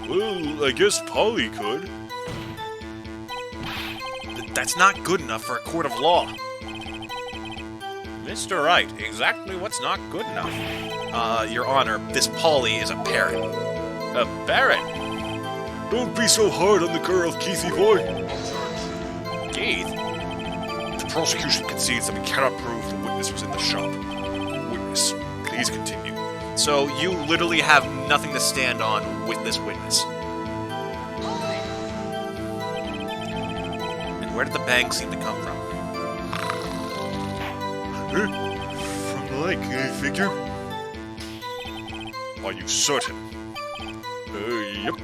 Well, I guess Polly could. That's not good enough for a court of law. Mr. Wright, exactly what's not good enough? Your Honor, this Polly is a parrot. A parrot? Don't be so hard on the girl, Keithy boy. Keith? The prosecution concedes that we cannot prove the witness was in the shop. Witness, please continue. So you literally have nothing to stand on with this witness. And where did the bang seem to come from? From the lake, I figure. Are you certain? Yep.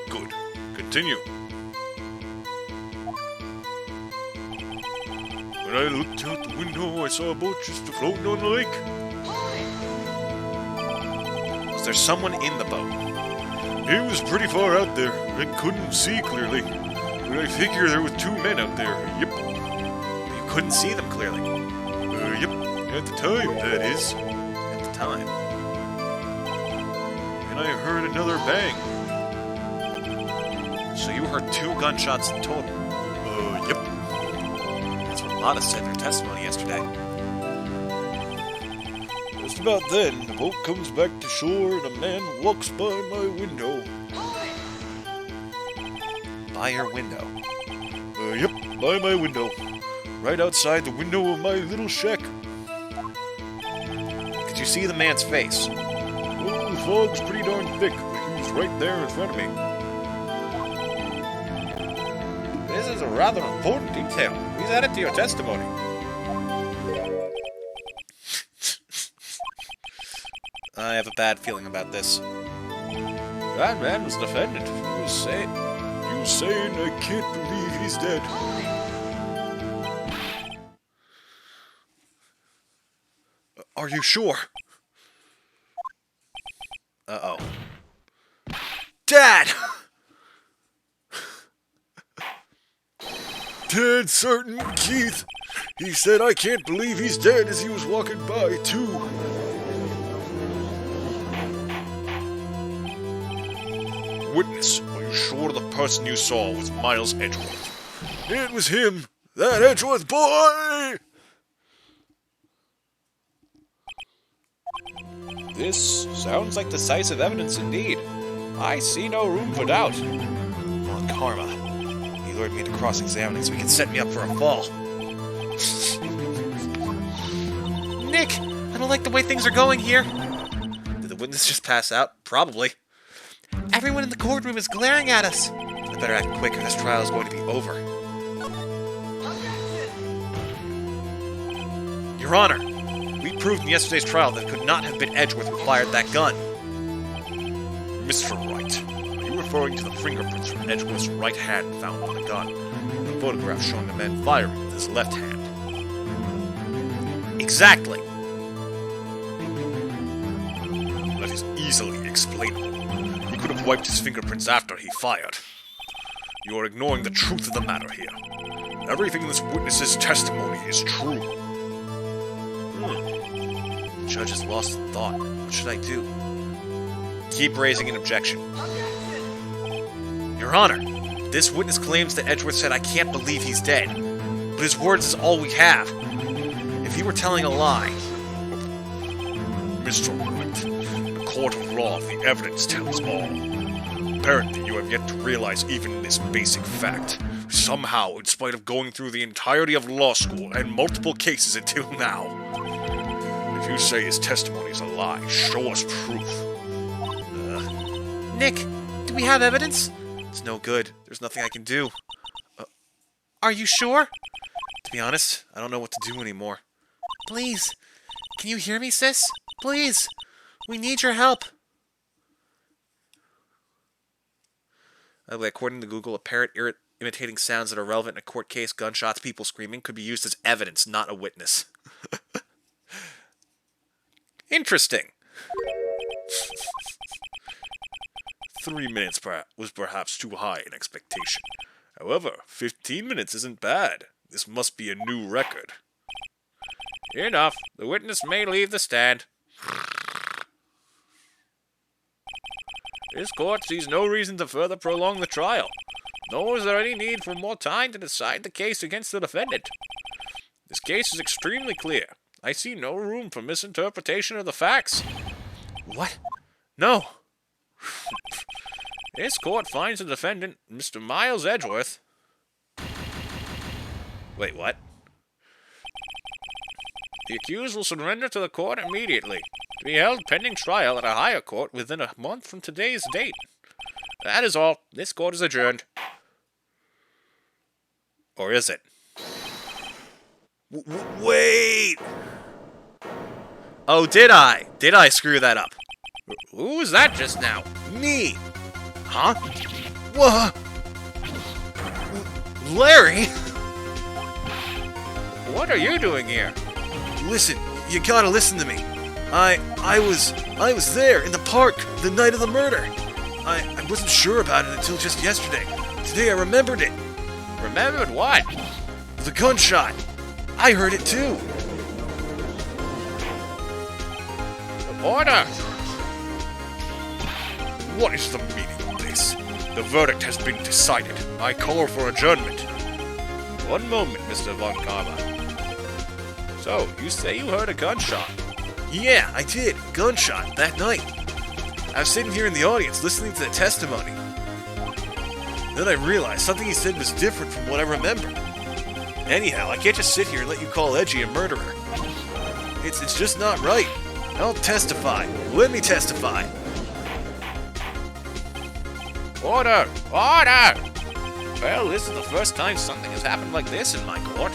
Good. Continue. When I looked out the window, I saw a boat just floating on the lake. Was there someone in the boat? It was pretty far out there. I couldn't see clearly. But I figure there were 2 men out there. Yep. You couldn't see them clearly. Yep. At the time, that is. At the time. And I heard another bang. So you heard 2 gunshots in total. Yep. That's what Lana said in her testimony yesterday. Just about then, the boat comes back to shore and a man walks by my window. By your window? Yep, by my window. Right outside the window of my little shack. Could you see the man's face? Well, the fog's pretty darn thick, but he was right there in front of me. This is a rather important detail. Please add it to your testimony. I have a bad feeling about this. That man was defendant. He was saying I can't believe he's dead. Are you sure? Uh-oh. Dad! Dead certain, Keith. He said I can't believe he's dead as he was walking by, too. Witness, are you sure the person you saw was Miles Edgeworth? It was him. That Edgeworth boy! This sounds like decisive evidence indeed. I see no room for doubt. On karma. He lured me into cross-examining so he could set me up for a fall. Nick, I don't like the way things are going here. Did the witness just pass out? Probably. Everyone in the courtroom is glaring at us. I better act quick or this trial is going to be over. Your Honor, we proved in yesterday's trial that it could not have been Edgeworth who fired that gun. Mr. Wright, are you referring to the fingerprints from Edgeworth's right hand found on the gun? The photograph showing the man firing with his left hand. Exactly. That is easily explainable. He could have wiped his fingerprints after he fired. You are ignoring the truth of the matter here. Everything in this witness's testimony is true. The judge has lost thought. What should I do? Keep raising an objection. Your Honor, this witness claims that Edgeworth said, "I can't believe he's dead." But his words is all we have. If he were telling a lie... Mr. Wright, the court of law of the evidence tells all. Apparently you have yet to realize even this basic fact. Somehow, in spite of going through the entirety of law school and multiple cases until now. If you say his testimony is a lie, show us proof. Nick, do we have evidence? It's no good. There's nothing I can do. Are you sure? To be honest, I don't know what to do anymore. Please. Can you hear me, sis? Please. We need your help. According to Google, a parrot imitating sounds that are relevant in a court case, gunshots, people screaming, could be used as evidence, not a witness. Interesting. 3 minutes was perhaps too high an expectation. However, 15 minutes isn't bad. This must be a new record. Enough. The witness may leave the stand. This court sees no reason to further prolong the trial, nor is there any need for more time to decide the case against the defendant. This case is extremely clear. I see no room for misinterpretation of the facts. What? No. This court finds the defendant, Mr. Miles Edgeworth. Wait, what? The accused will surrender to the court immediately, to be held pending trial at a higher court within a month from today's date. That is all. This court is adjourned. Or is it? Wait! Oh, did I? Did I screw that up? Who was that just now? Me! Huh? What? Larry? What are you doing here? Listen, you gotta listen to me. I was there in the park the night of the murder. I wasn't sure about it until just yesterday. Today I remembered it. Remembered what? The gunshot. I heard it too. Order! What is the meaning of this? The verdict has been decided. I call for adjournment. One moment, Mr. Von Karma. So, you say you heard a gunshot? Yeah, I did. Gunshot, that night. I was sitting here in the audience listening to the testimony. Then I realized something he said was different from what I remember. Anyhow, I can't just sit here and let you call Edgy a murderer. It's just not right. I'll testify. Let me testify. Order! Order! Well, this is the first time something has happened like this in my court.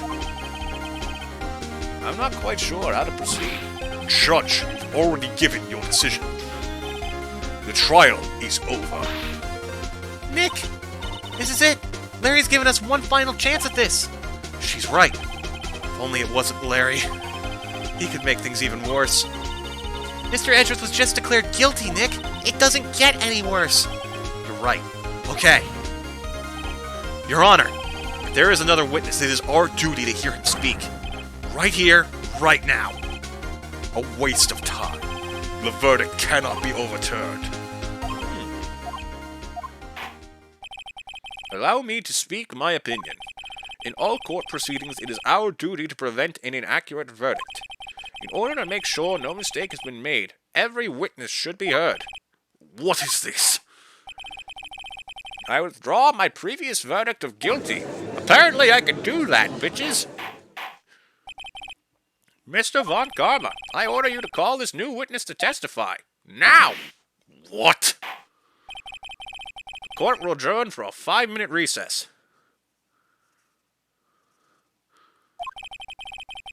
I'm not quite sure how to proceed. Judge, you've already given your decision. The trial is over. Nick! This is it! Larry's given us one final chance at this! She's right. If only it wasn't Larry. He could make things even worse. Mr. Edgeworth was just declared guilty, Nick. It doesn't get any worse. You're right. Okay. Your Honor, if there is another witness, it is our duty to hear him speak. Right here, right now. A waste of time. The verdict cannot be overturned. Allow me to speak my opinion. In all court proceedings, it is our duty to prevent an inaccurate verdict. In order to make sure no mistake has been made, every witness should be heard. What is this? I withdraw my previous verdict of guilty. Apparently I can do that, bitches. Mr. Von Karma, I order you to call this new witness to testify. Now! What? The court will adjourn for a 5-minute recess.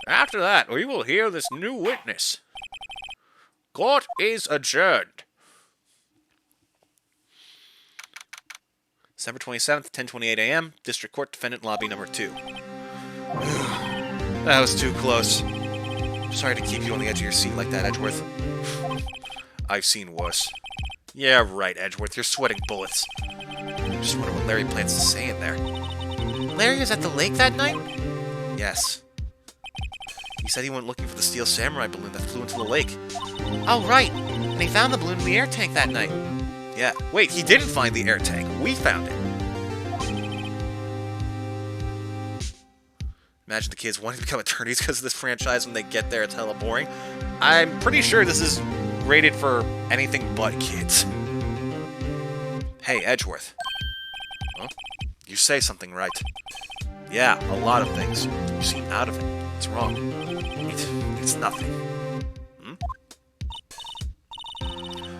After that, we will hear this new witness. Court is adjourned. December 27th, 10:28 a.m., District Court Defendant Lobby Number 2. That was too close. Sorry to keep you on the edge of your seat like that, Edgeworth. I've seen worse. Yeah, right, Edgeworth, you're sweating bullets. I just wonder what Larry plans to say in there. Larry was at the lake that night? Yes. He said he went looking for the steel samurai balloon that flew into the lake. Oh, right. And he found the balloon in the air tank that night. Yeah. Wait, he didn't find the air tank. We found it. Imagine the kids wanting to become attorneys because of this franchise when they get there. It's hella boring. I'm pretty sure this is rated for anything but kids. Hey, Edgeworth. Huh? You say something right. Yeah, a lot of things. You seem out of it. What's wrong? It's nothing.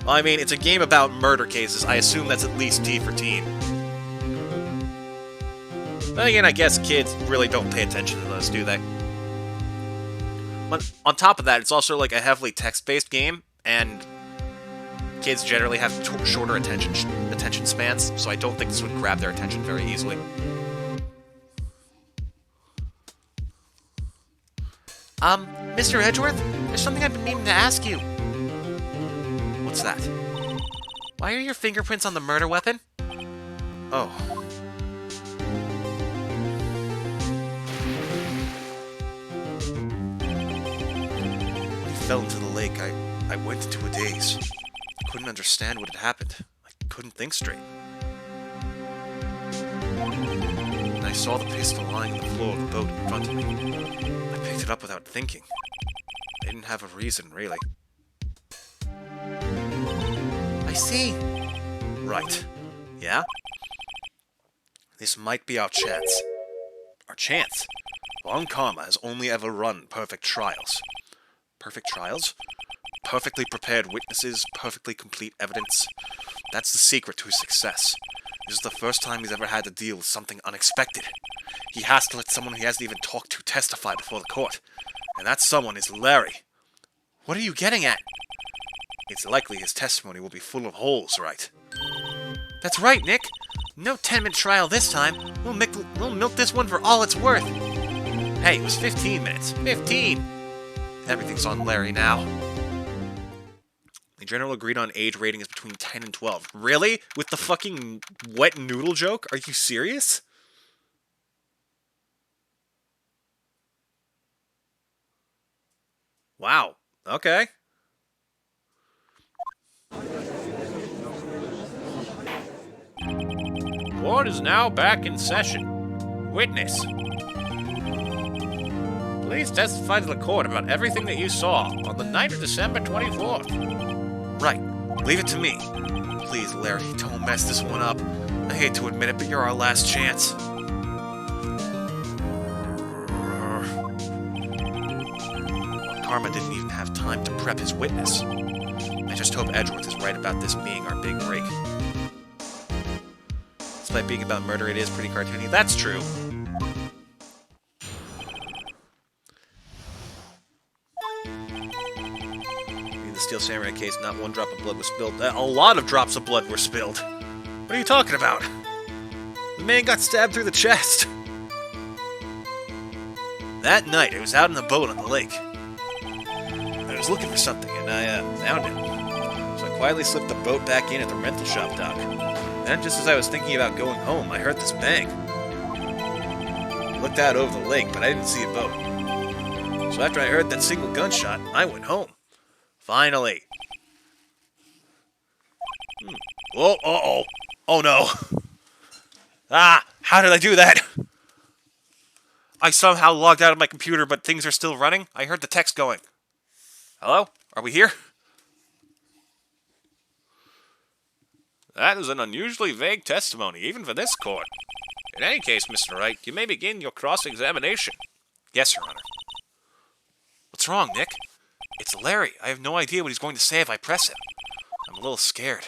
Well, I mean, it's a game about murder cases. I assume that's at least T for teen. Then again, I guess kids really don't pay attention to those, do they? But on top of that, it's also like a heavily text-based game, and kids generally have shorter attention spans, so I don't think this would grab their attention very easily. Mr. Edgeworth, there's something I've been meaning to ask you. What's that? Why are your fingerprints on the murder weapon? Oh. When he fell into the lake, I went into a daze. I couldn't understand what had happened. I couldn't think straight. And I saw the pistol lying on the floor of the boat in front of me. I picked it up without thinking. I didn't have a reason, really. I see. Right. Yeah? This might be our chance. Our chance? Von Karma has only ever run perfect trials. Perfect trials? Perfectly prepared witnesses, perfectly complete evidence. That's the secret to his success. This is the first time he's ever had to deal with something unexpected. He has to let someone he hasn't even talked to testify before the court. And that someone is Larry. What are you getting at? It's likely his testimony will be full of holes, right? That's right, Nick. No 10-minute trial this time. We'll milk this one for all it's worth. Hey, it was 15 minutes. 15! Everything's on Larry now. The general agreed on age rating is between 10 and 12. Really? With the fucking wet noodle joke? Are you serious? Wow. Okay. Court is now back in session. Witness. Please testify to the court about everything that you saw on the night of December 24th. Right. Leave it to me. Please, Larry, don't mess this one up. I hate to admit it, but you're our last chance. Karma didn't even have time to prep his witness. I just hope Edgeworth is right about this being our big break. Despite being about murder, it is pretty cartoony. That's true. In the Steel Samurai case, not one drop of blood was spilled. A lot of drops of blood were spilled. What are you talking about? The man got stabbed through the chest. That night, I was out in the boat on the lake. I was looking for something, and I found it. So I quietly slipped the boat back in at the rental shop dock. Then, just as I was thinking about going home, I heard this bang. I looked out over the lake, but I didn't see a boat. So after I heard that single gunshot, I went home. Finally. Oh, uh-oh. Oh, no. Ah, how did I do that? I somehow logged out of my computer, but things are still running. I heard the text going. Hello? Are we here? That is an unusually vague testimony, even for this court. In any case, Mr. Wright, you may begin your cross-examination. Yes, Your Honor. What's wrong, Nick? It's Larry. I have no idea what he's going to say if I press him. I'm a little scared.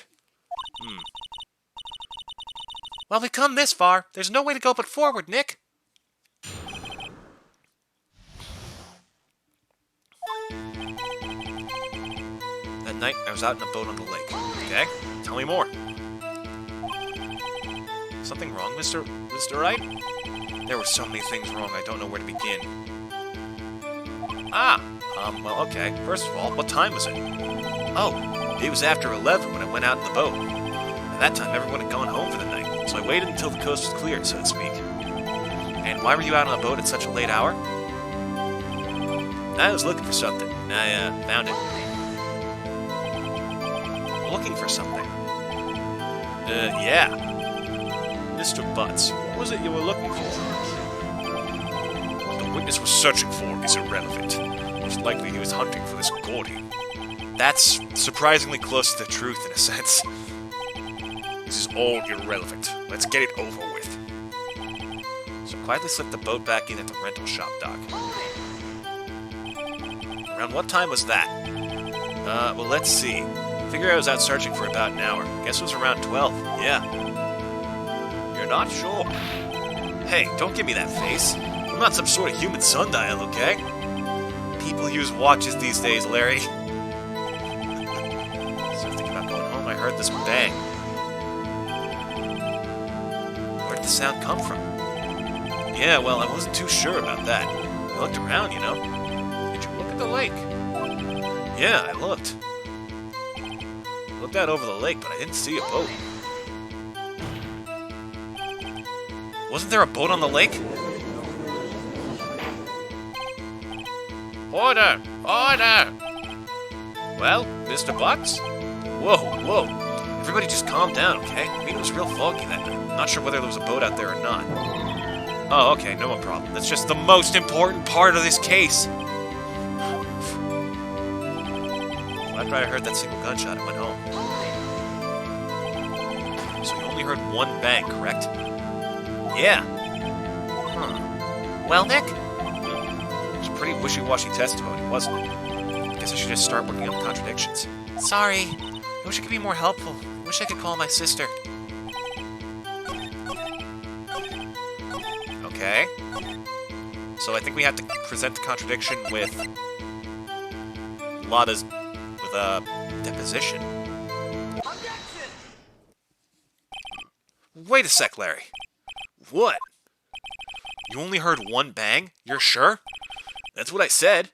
Well, we've come this far. There's no way to go but forward, Nick. That night, I was out in a boat on the lake. Okay? Tell me more. Something wrong, Mr. Wright? There were so many things wrong, I don't know where to begin. Well, okay. First of all, what time was it? Oh, it was after 11 when I went out in the boat. By that time, everyone had gone home for the night, so I waited until the coast was cleared, so to speak. And why were you out on a boat at such a late hour? I was looking for something. I, found it. Looking for something? Yeah. Mr. Butts, what was it you were looking for? What the witness was searching for is irrelevant. Most likely he was hunting for this Gordy. That's surprisingly close to the truth, in a sense. This is all irrelevant. Let's get it over with. So quietly slipped the boat back in at the rental shop dock. Around what time was that? Well, let's see. Figure I was out searching for about an hour. Guess it was around 12. Yeah. You're not sure? Hey, don't give me that face. I'm not some sort of human sundial, okay? People use watches these days, Larry. So thinking about going home, I heard this bang. Where did the sound come from? Yeah, well, I wasn't too sure about that. I looked around, you know. Did you look at the lake? Yeah, I looked. I looked out over the lake, but I didn't see a boat. Wasn't there a boat on the lake? Order! Order! Well, Mr. Butts? Whoa. Everybody just calm down, okay? I mean, it was real foggy that night. Not sure whether there was a boat out there or not. Oh, okay, no problem. That's just the most important part of this case. So after I heard that single gunshot, I went home. So you only heard one bang, correct? Yeah. Well, Nick? It was a pretty wishy-washy testimony, wasn't it? I guess I should just start working on the contradictions. Sorry. I wish I could be more helpful. I wish I could call my sister. Okay. So I think we have to present the contradiction with Lada's... with a deposition. Objection! Wait a sec, Larry. What? You only heard one bang? You're sure? That's what I said.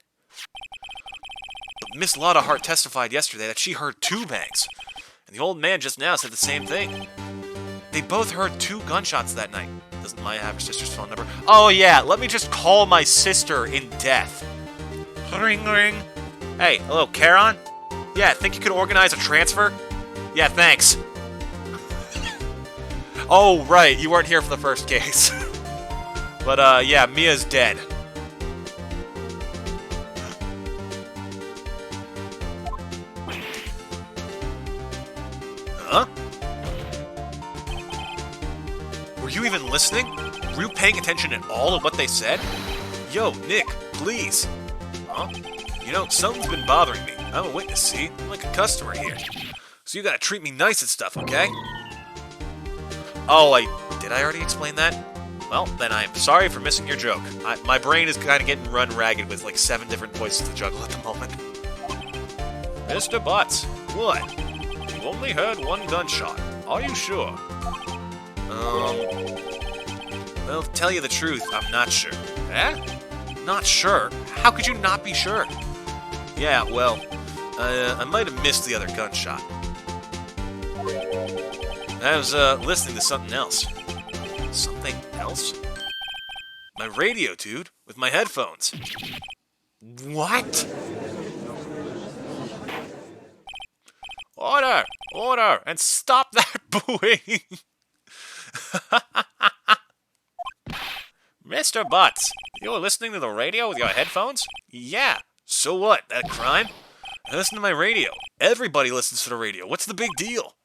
But Miss Lotta Hart testified yesterday that she heard two bangs. And the old man just now said the same thing. They both heard two gunshots that night. Doesn't Maya have her sister's phone number? Oh yeah, let me just call my sister in death. Ring ring. Hey, hello, Karen? Yeah, think you could organize a transfer? Yeah, thanks. Oh, right, you weren't here for the first case. But, yeah, Mia's dead. Huh? Were you even listening? Were you paying attention at all to what they said? Yo, Nick, please. Huh? You know, something's been bothering me. I'm a witness, see? I'm like a customer here. So you gotta treat me nice and stuff, okay? Oh, did I already explain that? Well, then I'm sorry for missing your joke. My brain is kind of getting run ragged with like 7 different voices to juggle at the moment. Mr. Butts, what? You only heard one gunshot. Are you sure? Well, to tell you the truth, I'm not sure. Eh? Not sure? How could you not be sure? Yeah, well, I might have missed the other gunshot. I was, listening to something else. Something else? My radio, dude, with my headphones. What? Order! Order! And stop that booing! Mr. Butts, you were listening to the radio with your headphones? Yeah. So what? That crime? I listen to my radio. Everybody listens to the radio. What's the big deal?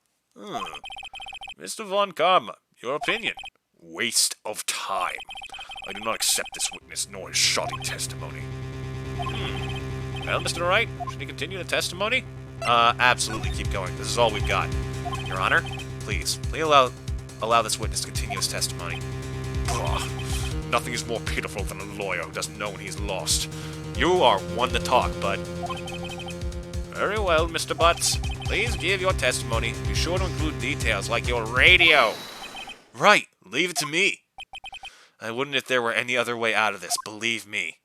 Mr. Von Karma, your opinion? Waste of time. I do not accept this witness nor his shoddy testimony. Well, Mr. Wright, should he continue the testimony? Absolutely keep going. This is all we've got. Your Honor, please allow this witness to continue his testimony. Nothing is more pitiful than a lawyer who doesn't know when he's lost. You are one to talk, bud. Very well, Mr. Butts. Please give your testimony. Be sure to include details like your radio. Right, leave it to me. I wouldn't if there were any other way out of this, believe me.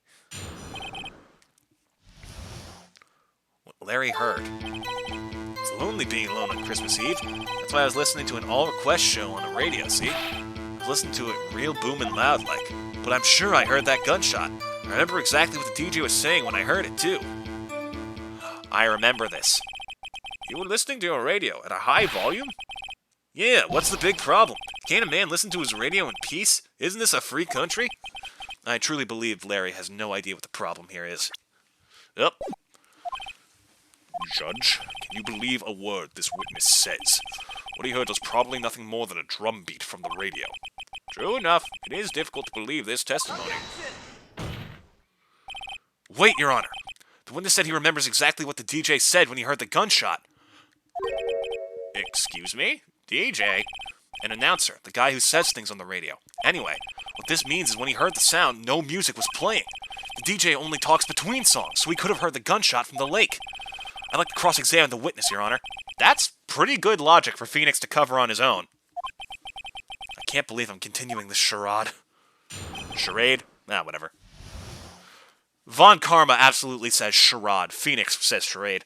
What Larry heard. It's lonely being alone on Christmas Eve. That's why I was listening to an all-request show on the radio, see? I was listening to it real booming loud like. But I'm sure I heard that gunshot. I remember exactly what the DJ was saying when I heard it, too. I remember this. You were listening to your radio at a high volume? Yeah, what's the big problem? Can't a man listen to his radio in peace? Isn't this a free country? I truly believe Larry has no idea what the problem here is. Yep. Judge, can you believe a word this witness says? What he heard was probably nothing more than a drum beat from the radio. True enough, it is difficult to believe this testimony. Wait, Your Honor. The witness said he remembers exactly what the DJ said when he heard the gunshot. Excuse me? DJ? An announcer, the guy who says things on the radio. Anyway, what this means is when he heard the sound, no music was playing. The DJ only talks between songs, so he could have heard the gunshot from the lake. I'd like to cross-examine the witness, Your Honor. That's pretty good logic for Phoenix to cover on his own. I can't believe I'm continuing this charade. Charade? Whatever. Von Karma absolutely says charade. Phoenix says charade.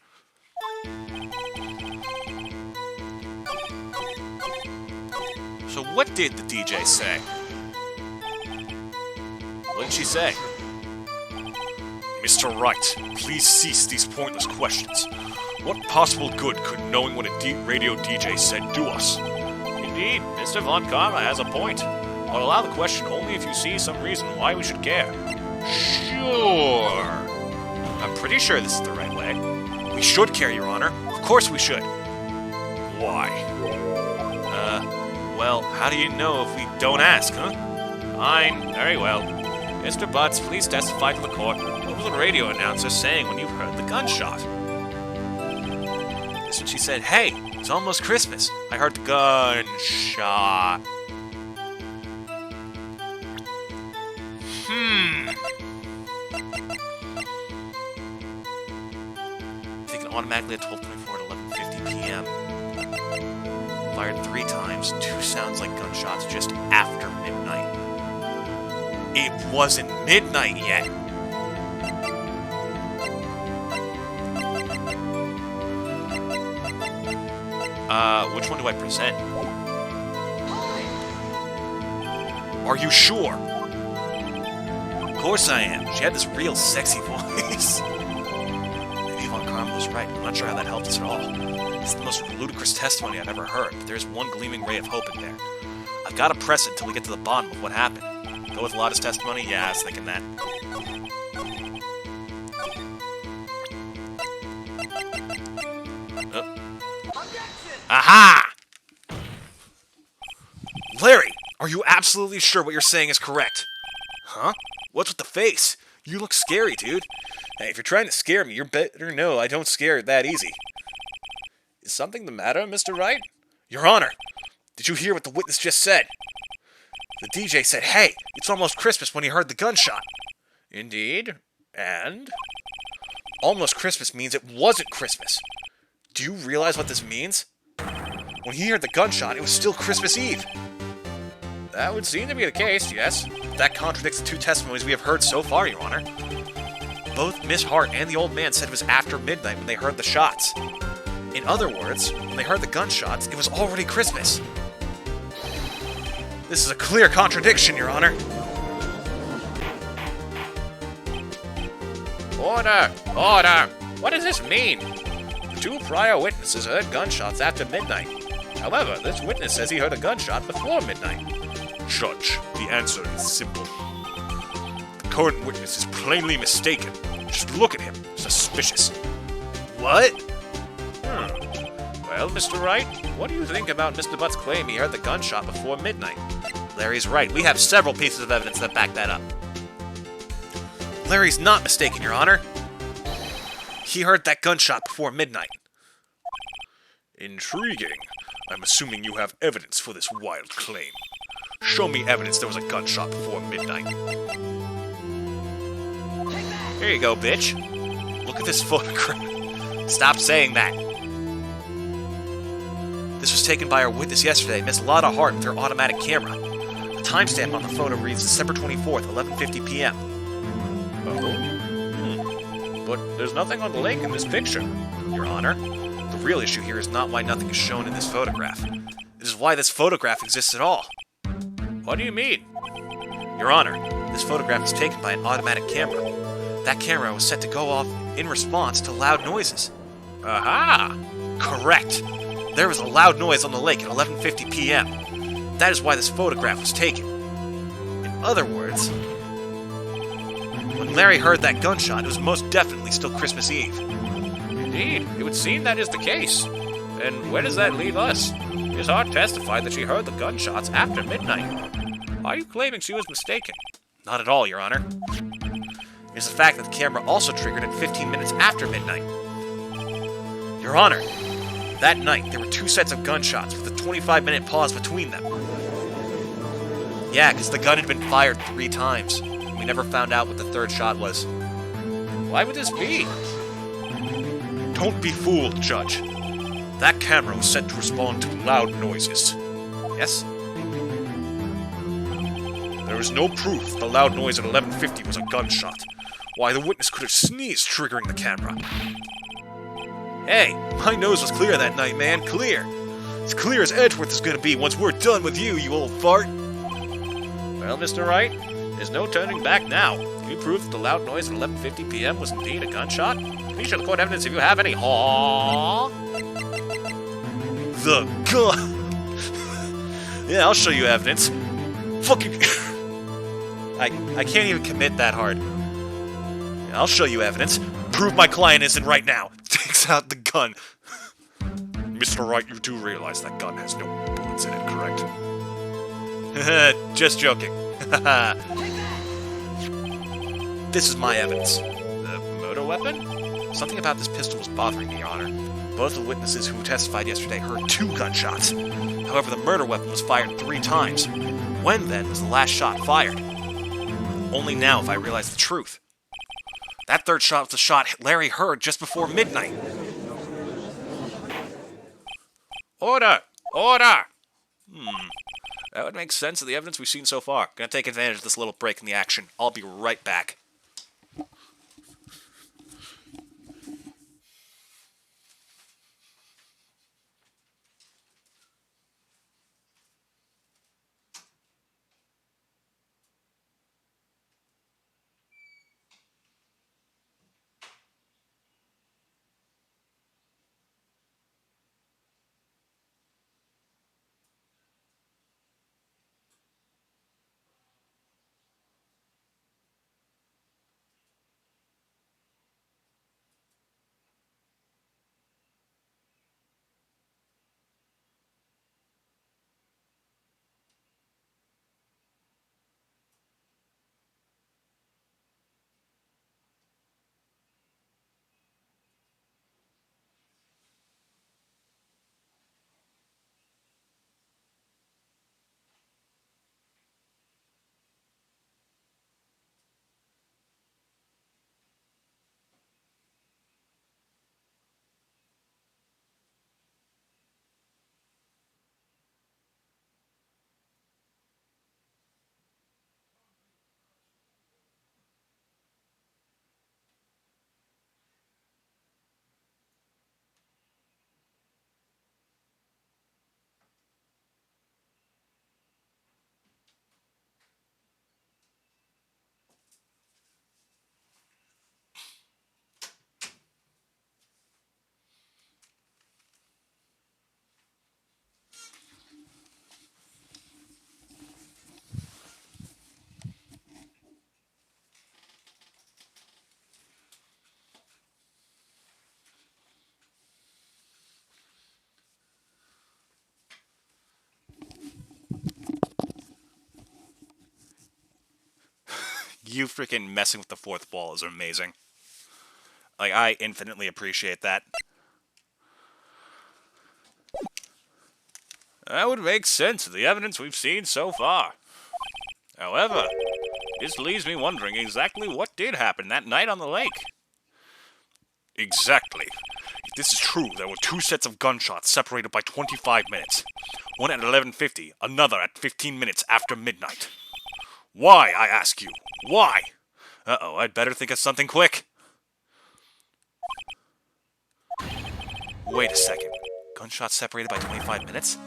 So what did the DJ say? What did she say? Mr. Wright, please cease these pointless questions. What possible good could knowing what a radio DJ said do us? Indeed, Mr. Von Karma has a point. I'll allow the question only if you see some reason why we should care. Sure. I'm pretty sure this is the right way. We should care, Your Honor. Of course we should. Why? Well, how do you know if we don't ask, huh? Fine, very well. Mr. Butts, please testify to the court. What was the radio announcer saying when you heard the gunshot? That's when she said, "Hey, it's almost Christmas. I heard the gunshot." Taken automatically at 12:24 at 11:50 p.m. Fired 3 times, 2 sounds like gunshots just after midnight. It wasn't midnight yet. Which one do I present? Are you sure? Of course I am. She had this real sexy voice. Maybe Von Karma was right. I'm not sure how that helped us at all. It's the most ludicrous testimony I've ever heard, but there's one gleaming ray of hope in there. I've got to press it until we get to the bottom of what happened. Go with Lotta's testimony? Yeah, I was thinking that. Aha! Larry, are you absolutely sure what you're saying is correct? Huh? What's with the face? You look scary, dude. Hey, if you're trying to scare me, you better know I don't scare that easy. Is something the matter, Mr. Wright? Your Honor, did you hear what the witness just said? The DJ said, "Hey, it's almost Christmas," when he heard the gunshot. Indeed. And? Almost Christmas means it wasn't Christmas. Do you realize what this means? When he heard the gunshot, it was still Christmas Eve. That would seem to be the case, yes. That contradicts the 2 testimonies we have heard so far, Your Honor. Both Miss Hart and the old man said it was after midnight when they heard the shots. In other words, when they heard the gunshots, it was already Christmas. This is a clear contradiction, Your Honor. Order! Order! What does this mean? 2 prior witnesses heard gunshots after midnight. However, this witness says he heard a gunshot before midnight. Judge, the answer is simple. current witness is plainly mistaken. Just look at him. Suspicious. What? Well, Mr. Wright, what do you think about Mr. Butt's claim he heard the gunshot before midnight? Larry's right. We have several pieces of evidence that back that up. Larry's not mistaken, Your Honor. He heard that gunshot before midnight. Intriguing. I'm assuming you have evidence for this wild claim. Show me evidence there was a gunshot before midnight. Here you go, bitch. Look at this photograph. Stop saying that. This was taken by our witness yesterday, Miss Lotta Hart, with her automatic camera. The timestamp on the photo reads December 24th, 11:50 p.m. Oh? But there's nothing on the lake in this picture. Your Honor, the real issue here is not why nothing is shown in this photograph. It is why this photograph exists at all. What do you mean? Your Honor, this photograph was taken by an automatic camera. That camera was set to go off in response to loud noises. Aha! Correct. There was a loud noise on the lake at 11:50 p.m. That is why this photograph was taken. In other words, when Larry heard that gunshot, it was most definitely still Christmas Eve. Indeed, it would seem that is the case. And where does that leave us? Miss Hart testified that she heard the gunshots after midnight. Are you claiming she was mistaken? Not at all, Your Honor. It is the fact that the camera also triggered at 15 minutes after midnight. Your Honor, that night there were two sets of gunshots with a 25-minute pause between them. Yeah, because the gun had been fired 3 times. We never found out what the third shot was. Why would this be? Don't be fooled, Judge. That camera was set to respond to loud noises. Yes? There is no proof the loud noise at 11:50 was a gunshot. Why, the witness could have sneezed, triggering the camera. Hey, my nose was clear that night, man. Clear. As clear as Edgeworth is gonna be once we're done with you, you old fart. Well, Mr. Wright, there's no turning back now. You proved that the loud noise at 11:50 p.m. was indeed a gunshot. Please show the court evidence if you have any. Haw! The gun. Yeah, I'll show you evidence. Fucking. I can't even commit that hard. Yeah, I'll show you evidence. Prove my client isn't right now. Takes out the gun. Mr. Wright, you do realize that gun has no bullets in it, correct? Just joking. This is my evidence. The murder weapon? Something about this pistol was bothering me, Your Honor. Both the witnesses who testified yesterday heard 2 gunshots. However, the murder weapon was fired 3 times. When, then, was the last shot fired? Only now have I realized the truth. That third shot was the shot Larry heard just before midnight. Order! Order! That would make sense of the evidence we've seen so far. Gonna take advantage of this little break in the action. I'll be right back. you freaking messing with the fourth wall is amazing. Like, I infinitely appreciate that. That would make sense of the evidence we've seen so far. However, this leaves me wondering exactly what did happen that night on the lake. Exactly. If this is true, there were 2 sets of gunshots separated by 25 minutes. One at 11:50, another at 15 minutes after midnight. Why, I ask you? Why? Uh-oh, I'd better think of something quick. Wait a second. Gunshots separated by 25 minutes?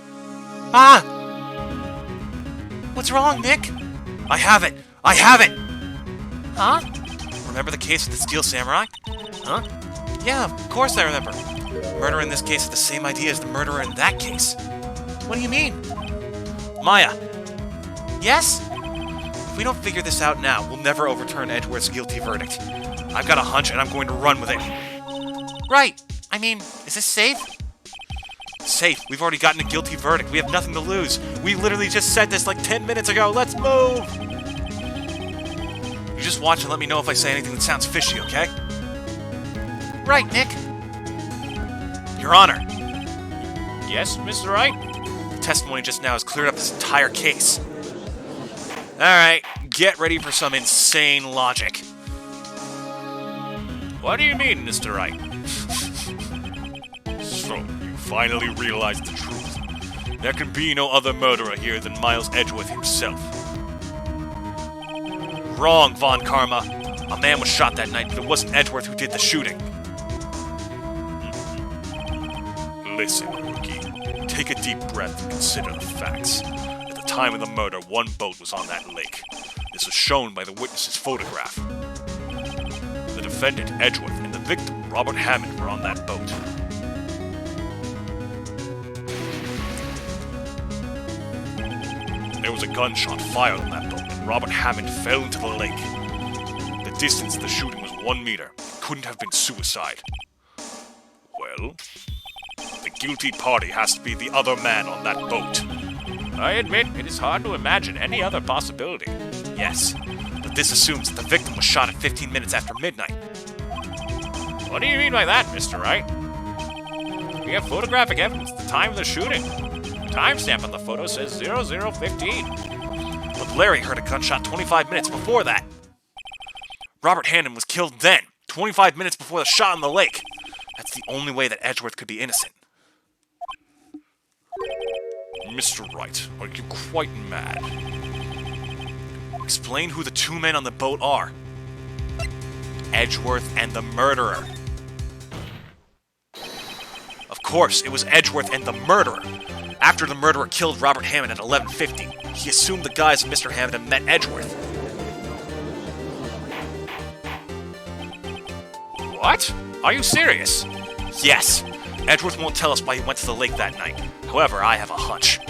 Ah! What's wrong, Nick? I have it! I have it! Huh? Remember the case with the Steel Samurai? Huh? Yeah, of course I remember. Murder in this case is the same idea as the murderer in that case. What do you mean? Maya! Yes? If we don't figure this out now, we'll never overturn Edgeworth's guilty verdict. I've got a hunch and I'm going to run with it. Right. I mean, is this safe? Safe. We've already gotten a guilty verdict. We have nothing to lose. We literally just said this like 10 minutes ago. Let's move! You just watch and let me know if I say anything that sounds fishy, okay? Right, Nick. Your Honor. Yes, Mr. Wright? The testimony just now has cleared up this entire case. Alright, get ready for some insane logic. What do you mean, Mr. Wright? So, you finally realized the truth. There can be no other murderer here than Miles Edgeworth himself. Wrong, Von Karma. A man was shot that night, but it wasn't Edgeworth who did the shooting. Listen, rookie. Take a deep breath and consider the facts. At the time of the murder, one boat was on that lake. This was shown by the witness's photograph. The defendant, Edgeworth, and the victim, Robert Hammond, were on that boat. There was a gunshot fired on that boat, and Robert Hammond fell into the lake. The distance of the shooting was 1 meter. It couldn't have been suicide. Well, the guilty party has to be the other man on that boat. I admit, it is hard to imagine any other possibility. Yes, but this assumes that the victim was shot at 15 minutes after midnight. What do you mean by that, Mr. Wright? We have photographic evidence at the time of the shooting. The timestamp on the photo says 00:15. But Larry heard a gunshot 25 minutes before that. Robert Hammond was killed then, 25 minutes before the shot in the lake. That's the only way that Edgeworth could be innocent. Mr. Wright, are you quite mad? Explain who the 2 men on the boat are. Edgeworth and the murderer. Of course, it was Edgeworth and the murderer. After the murderer killed Robert Hammond at 11:50, he assumed the guise of Mr. Hammond had met Edgeworth. What? Are you serious? Yes. Edgeworth won't tell us why he went to the lake that night. However, I have a hunch.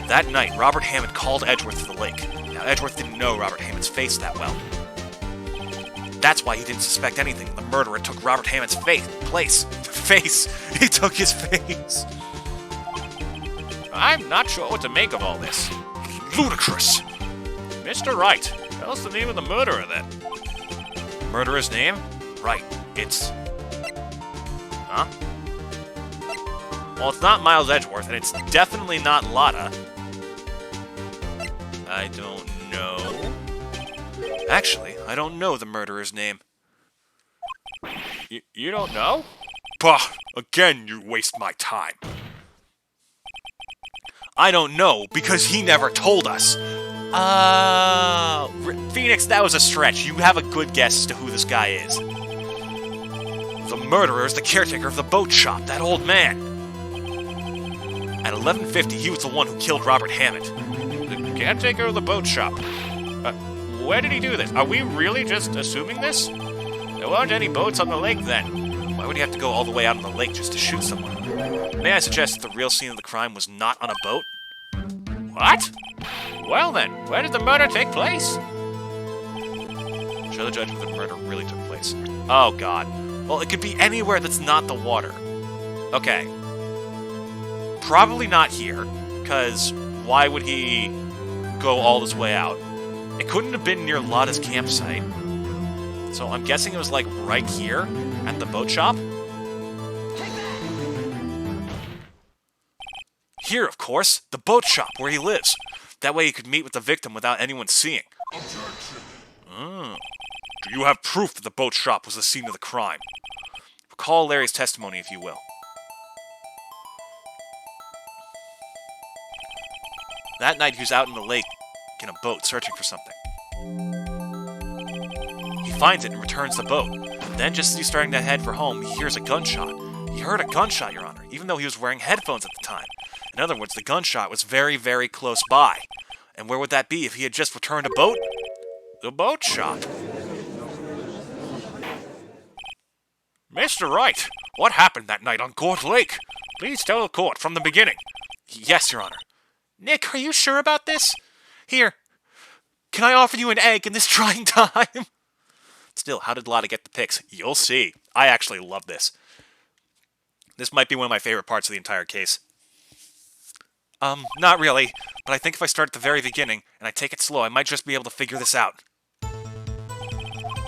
That night, Robert Hammond called Edgeworth to the lake. Now, Edgeworth didn't know Robert Hammond's face that well. That's why he didn't suspect anything. The murderer took Robert Hammond's place. He took his face. I'm not sure what to make of all this. Ludicrous. Mr. Wright, tell us the name of the murderer, then. Murderer's name? Right. It's... Huh? Well, it's not Miles Edgeworth, and it's definitely not Lotta. I don't know. Actually, I don't know the murderer's name. You don't know? Bah! Again, you waste my time. I don't know, because he never told us. Phoenix, that was a stretch. You have a good guess as to who this guy is. The murderer is the caretaker of the boat shop, that old man. At 11:50, he was the one who killed Robert Hammond. The caretaker of the boat shop. Where did he do this? Are we really just assuming this? There weren't any boats on the lake then. Why would he have to go all the way out on the lake just to shoot someone? May I suggest that the real scene of the crime was not on a boat? What? Well then, where did the murder take place? Show the judge where the murder really took place. Oh god. Well, it could be anywhere that's not the water. Okay. Probably not here, because why would he go all this way out? It couldn't have been near Lotta's campsite. So I'm guessing it was like right here at the boat shop. Here, of course, the boat shop where he lives. That way he could meet with the victim without anyone seeing. Oh. Do you have proof that the boat shop was the scene of the crime? Recall Larry's testimony, if you will. That night he was out in the lake in a boat searching for something. He finds it and returns the boat. Then, just as he's starting to head for home, he hears a gunshot. He heard a gunshot, Your Honor, even though he was wearing headphones at the time. In other words, the gunshot was very, very close by. And where would that be if he had just returned a boat? The boat shop. Mr. Wright, what happened that night on Gourd Lake? Please tell the court from the beginning. Yes, Your Honor. Nick, are you sure about this? Here, can I offer you an egg in this trying time? Still, how did Lotta get the pics? You'll see. I actually love this. This might be one of my favorite parts of the entire case. Not really, but I think if I start at the very beginning, and I take it slow, I might just be able to figure this out.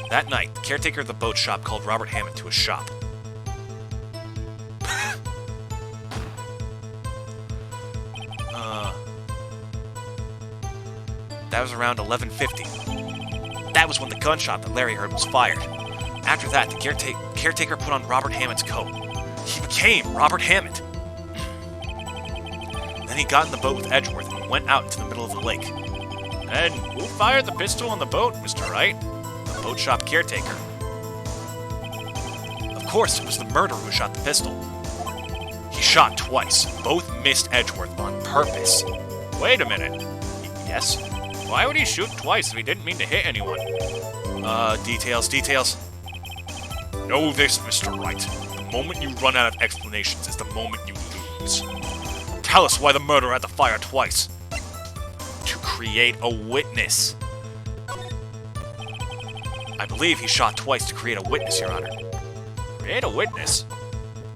That night, the caretaker of the boat shop called Robert Hammond to his shop. That was around 11:50. That was when the gunshot that Larry heard was fired. After that, the caretaker put on Robert Hammond's coat. He became Robert Hammond. Then he got in the boat with Edgeworth and went out into the middle of the lake. And who fired the pistol on the boat, Mr. Wright? The boat shop caretaker. Of course, it was the murderer who shot the pistol. He shot twice. Both missed Edgeworth on purpose. Wait a minute. Yes? Why would he shoot twice if he didn't mean to hit anyone? Details. Know this, Mr. Wright. The moment you run out of explanations is the moment you lose. Tell us why the murderer had to fire twice. To create a witness. I believe he shot twice to create a witness, Your Honor. Create a witness?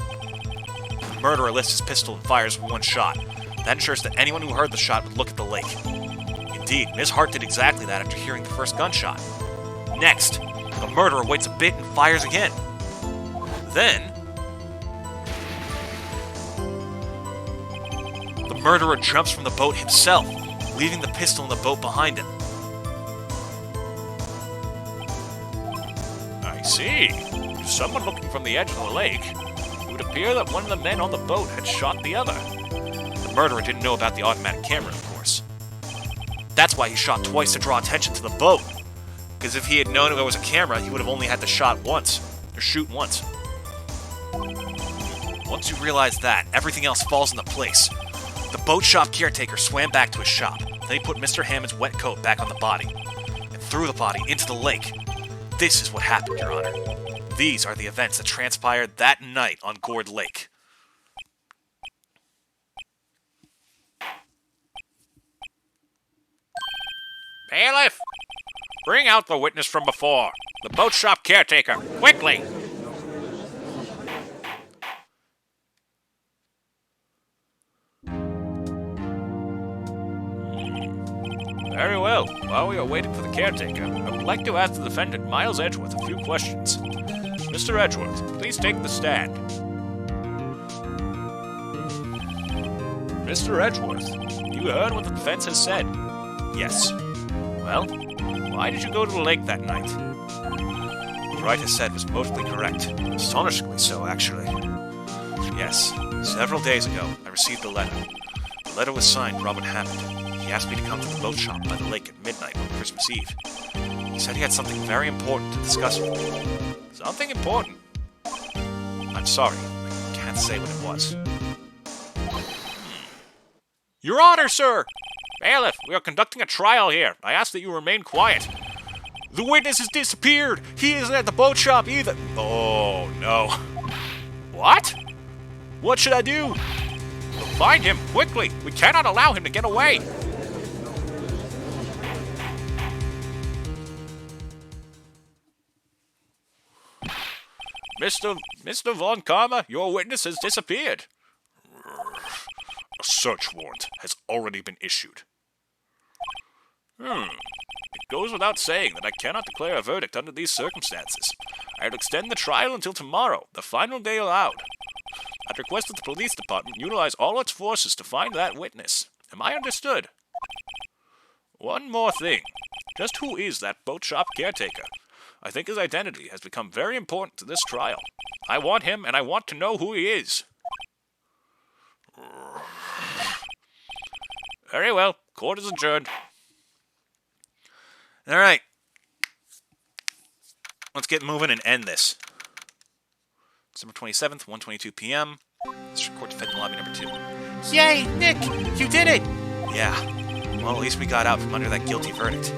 The murderer lifts his pistol and fires with one shot. That ensures that anyone who heard the shot would look at the lake. Indeed, Ms. Hart did exactly that after hearing the first gunshot. Next, the murderer waits a bit and fires again. Then, the murderer jumps from the boat himself, leaving the pistol in the boat behind him. I see. To someone looking from the edge of the lake, it would appear that one of the men on the boat had shot the other. The murderer didn't know about the automatic camera, of course. That's why he shot twice to draw attention to the boat. Because if he had known there was a camera, he would have only had to shoot once. Once you realize that, everything else falls into place. The boat shop caretaker swam back to his shop. Then he put Mr. Hammond's wet coat back on the body, and threw the body into the lake. This is what happened, Your Honor. These are the events that transpired that night on Gourd Lake. Bailiff! Bring out the witness from before. The boat shop caretaker. Quickly! Very well. While we are waiting for the caretaker, I would like to ask the defendant, Miles Edgeworth, a few questions. Mr. Edgeworth, please take the stand. Mr. Edgeworth, you heard what the defense has said? Yes. Well, why did you go to the lake that night? What Wright has said was mostly correct. Astonishingly so, actually. Yes, several days ago, I received a letter. The letter was signed Robert Hammond. He asked me to come to the boat shop by the lake at midnight on Christmas Eve. He said he had something very important to discuss with me. Something important? I'm sorry, I can't say what it was. Your Honor, sir! Bailiff, we are conducting a trial here. I ask that you remain quiet. The witness has disappeared. He isn't at the boat shop either. Oh, no. What? What should I do? Find him, quickly. We cannot allow him to get away. Mr. Von Karma, your witness has disappeared. A search warrant has already been issued. It goes without saying that I cannot declare a verdict under these circumstances. I will extend the trial until tomorrow, the final day allowed. I'd request that the police department utilize all its forces to find that witness. Am I understood? One more thing. Just who is that boat shop caretaker? I think his identity has become very important to this trial. I want him, and I want to know who he is. Very well. Court is adjourned. All right. Let's get moving and end this. December 27th, 1:22 p.m. District Court Defendant Lobby number 2. Yay, Nick! You did it! Yeah. Well, at least we got out from under that guilty verdict.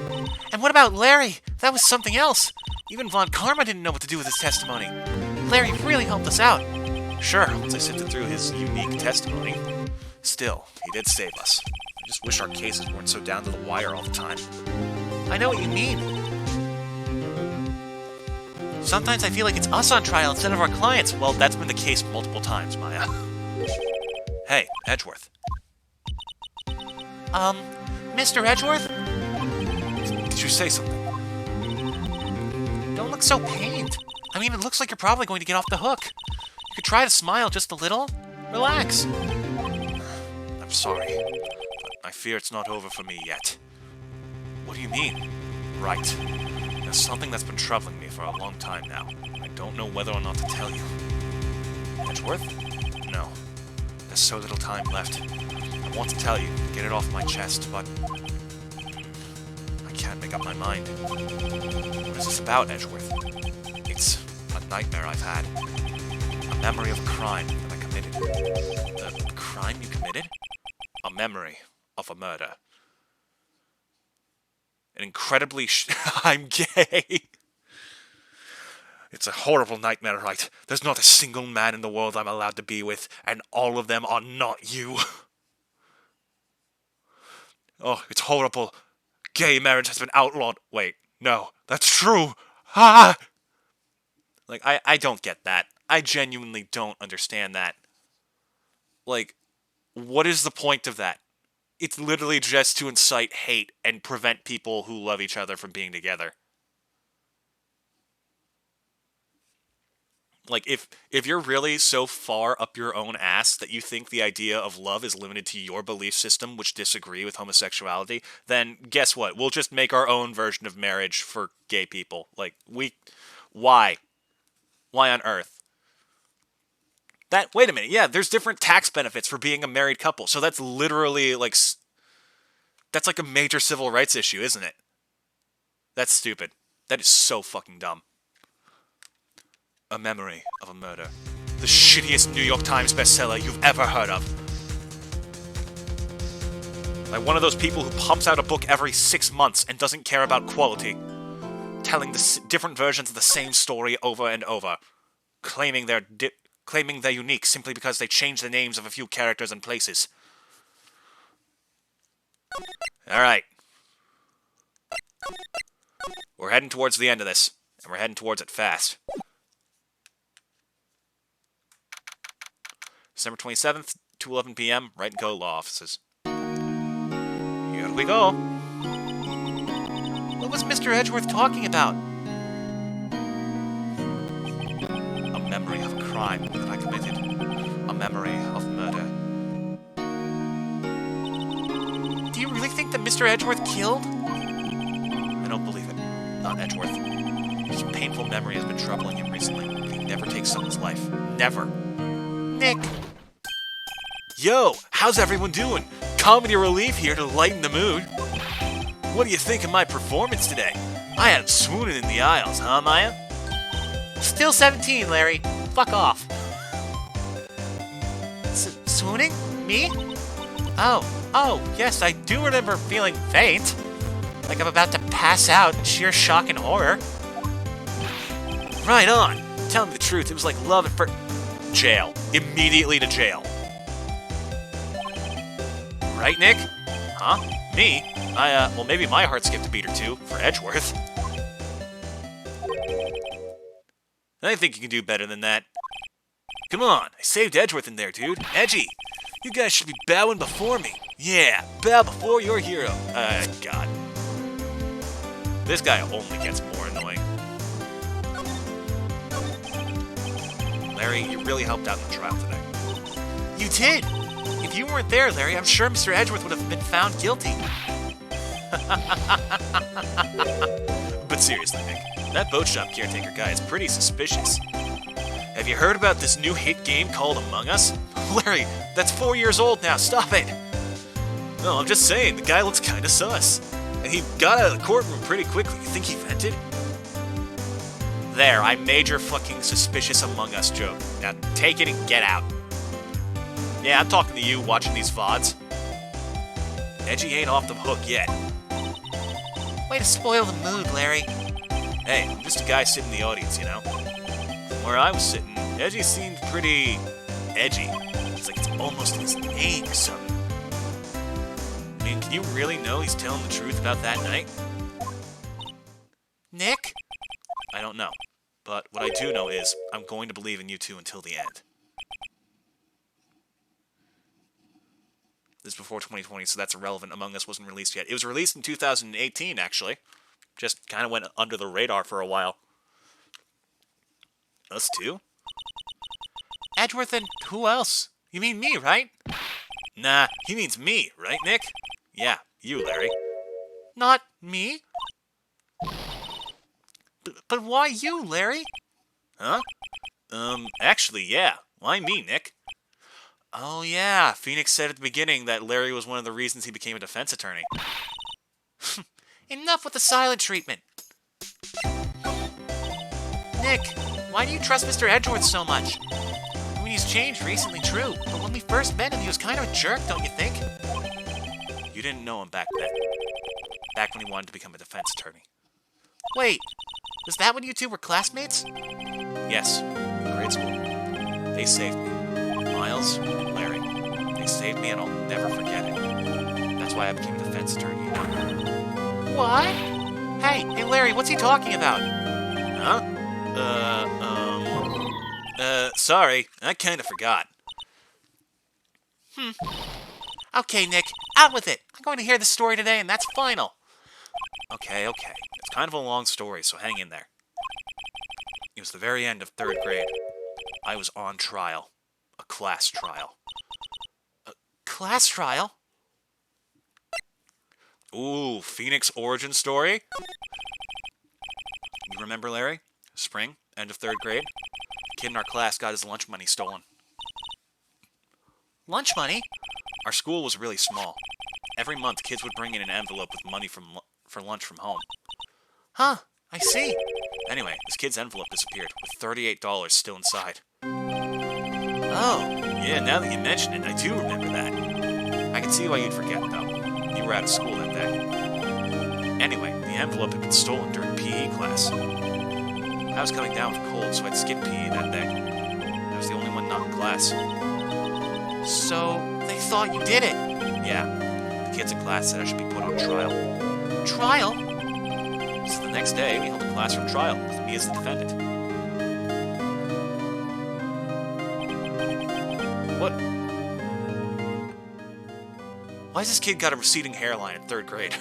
And what about Larry? That was something else. Even Von Karma didn't know what to do with his testimony. Larry really helped us out. Sure, once I sifted through his unique testimony. Still, he did save us. I just wish our cases weren't so down to the wire all the time. I know what you mean. Sometimes I feel like it's us on trial instead of our clients. Well, that's been the case multiple times, Maya. Hey, Edgeworth. Mr. Edgeworth? Did you say something? Don't look so pained. I mean, it looks like you're probably going to get off the hook. You could try to smile just a little. Relax. I'm sorry, but I fear it's not over for me yet. What do you mean? Right. There's something that's been troubling me for a long time now. I don't know whether or not to tell you. Edgeworth? No. There's so little time left. I want to tell you, get it off my chest, but I can't make up my mind. What is this about, Edgeworth? It's a nightmare I've had. A memory of a crime that I committed. A crime you committed? A memory of a murder. An incredibly I'm gay! It's a horrible nightmare, Wright. There's not a single man in the world I'm allowed to be with, and all of them are not you. Oh, it's horrible. Gay marriage has been outlawed. Wait, no, that's true. Ah! Like, I don't get that. I genuinely don't understand that. Like, what is the point of that? It's literally just to incite hate and prevent people who love each other from being together. Like, if you're really so far up your own ass that you think the idea of love is limited to your belief system, which disagree with homosexuality, then guess what? We'll just make our own version of marriage for gay people. Like, why? Why on earth? Wait a minute, yeah, there's different tax benefits for being a married couple, so that's literally, like, that's like a major civil rights issue, isn't it? That's stupid. That is so fucking dumb. A memory of a murder. The shittiest New York Times bestseller you've ever heard of. Like one of those people who pumps out a book every 6 months and doesn't care about quality. Telling the different versions of the same story over and over. Claiming they're unique simply because they change the names of a few characters and places. Alright. We're heading towards the end of this, and we're heading towards it fast. December 27th, 2:11 p.m., Wright & Co. Law Offices. Here we go. What was Mr. Edgeworth talking about? A memory of a crime that I committed. A memory of murder. Do you really think that Mr. Edgeworth killed? I don't believe it. Not Edgeworth. His painful memory has been troubling him recently. He never takes someone's life. Never. Nick. Yo, how's everyone doing? Comedy relief here to lighten the mood. What do you think of my performance today? I had him swooning in the aisles, huh, Maya? Still 17, Larry. Fuck off. Swooning? Me? Oh, yes, I do remember feeling faint. Like I'm about to pass out in sheer shock and horror. Right on. Tell me the truth, it was like love at first... Jail. Immediately to jail. Right, Nick? Huh? Me? Well, maybe my heart skipped a beat or two for Edgeworth. I think you can do better than that. Come on, I saved Edgeworth in there, dude. Edgy! You guys should be bowing before me. Yeah, bow before your hero. God. This guy only gets more annoying. Larry, you really helped out in the trial today. You did! If you weren't there, Larry, I'm sure Mr. Edgeworth would have been found guilty. But seriously, Nick, that boat shop caretaker guy is pretty suspicious. Have you heard about this new hit game called Among Us? Larry, that's 4 years old now, stop it! No, I'm just saying, the guy looks kinda sus. And he got out of the courtroom pretty quickly. You think he vented? There, I made your fucking suspicious Among Us joke. Now take it and get out. Yeah, I'm talking to you watching these VODs. Edgy ain't off the hook yet. Way to spoil the mood, Larry. Hey, I'm just a guy sitting in the audience, you know? From where I was sitting, Edgy seemed pretty edgy. It's like it's almost in his name or something. I mean, can you really know he's telling the truth about that night? Nick? I don't know. But what I do know is, I'm going to believe in you two until the end. This is before 2020, so that's irrelevant. Among Us wasn't released yet. It was released in 2018, actually. Just kind of went under the radar for a while. Us too? Edgeworth and who else? You mean me, right? Nah, he means me, right, Nick? Yeah, you, Larry. Not me? But why you, Larry? Huh? Actually, yeah. Why me, Nick? Oh, yeah. Phoenix said at the beginning that Larry was one of the reasons he became a defense attorney. Enough with the silent treatment. Nick, why do you trust Mr. Edgeworth so much? I mean, he's changed recently, true, but when we first met him, he was kind of a jerk, don't you think? You didn't know him back then. Back when he wanted to become a defense attorney. Wait, was that when you two were classmates? Yes, in grade school. They saved me. Miles and Larry. They saved me and I'll never forget it. That's why I became a defense attorney, you know? What? Hey, Larry, what's he talking about? Huh? Sorry, I kinda forgot. Okay, Nick, out with it. I'm going to hear the story today, and that's final. Okay. It's kind of a long story, so hang in there. It was the very end of 3rd grade. I was on trial. A class trial. Class trial? Ooh, Phoenix origin story? You remember, Larry? Spring, end of 3rd grade? A kid in our class got his lunch money stolen. Lunch money? Our school was really small. Every month, kids would bring in an envelope with money for lunch from home. Huh, I see. Anyway, this kid's envelope disappeared, with $38 still inside. Oh. Yeah, now that you mention it, I do remember that. I can see why you'd forget, though. You were out of school that day. Anyway, the envelope had been stolen during PE class. I was coming down with a cold, so I'd skip PE that day. I was the only one not in class. So, they thought you did it. Yeah, the kids in class said I should be put on trial. Trial? So the next day, we held a classroom trial, with me as the defendant. What? Why has this kid got a receding hairline in 3rd grade?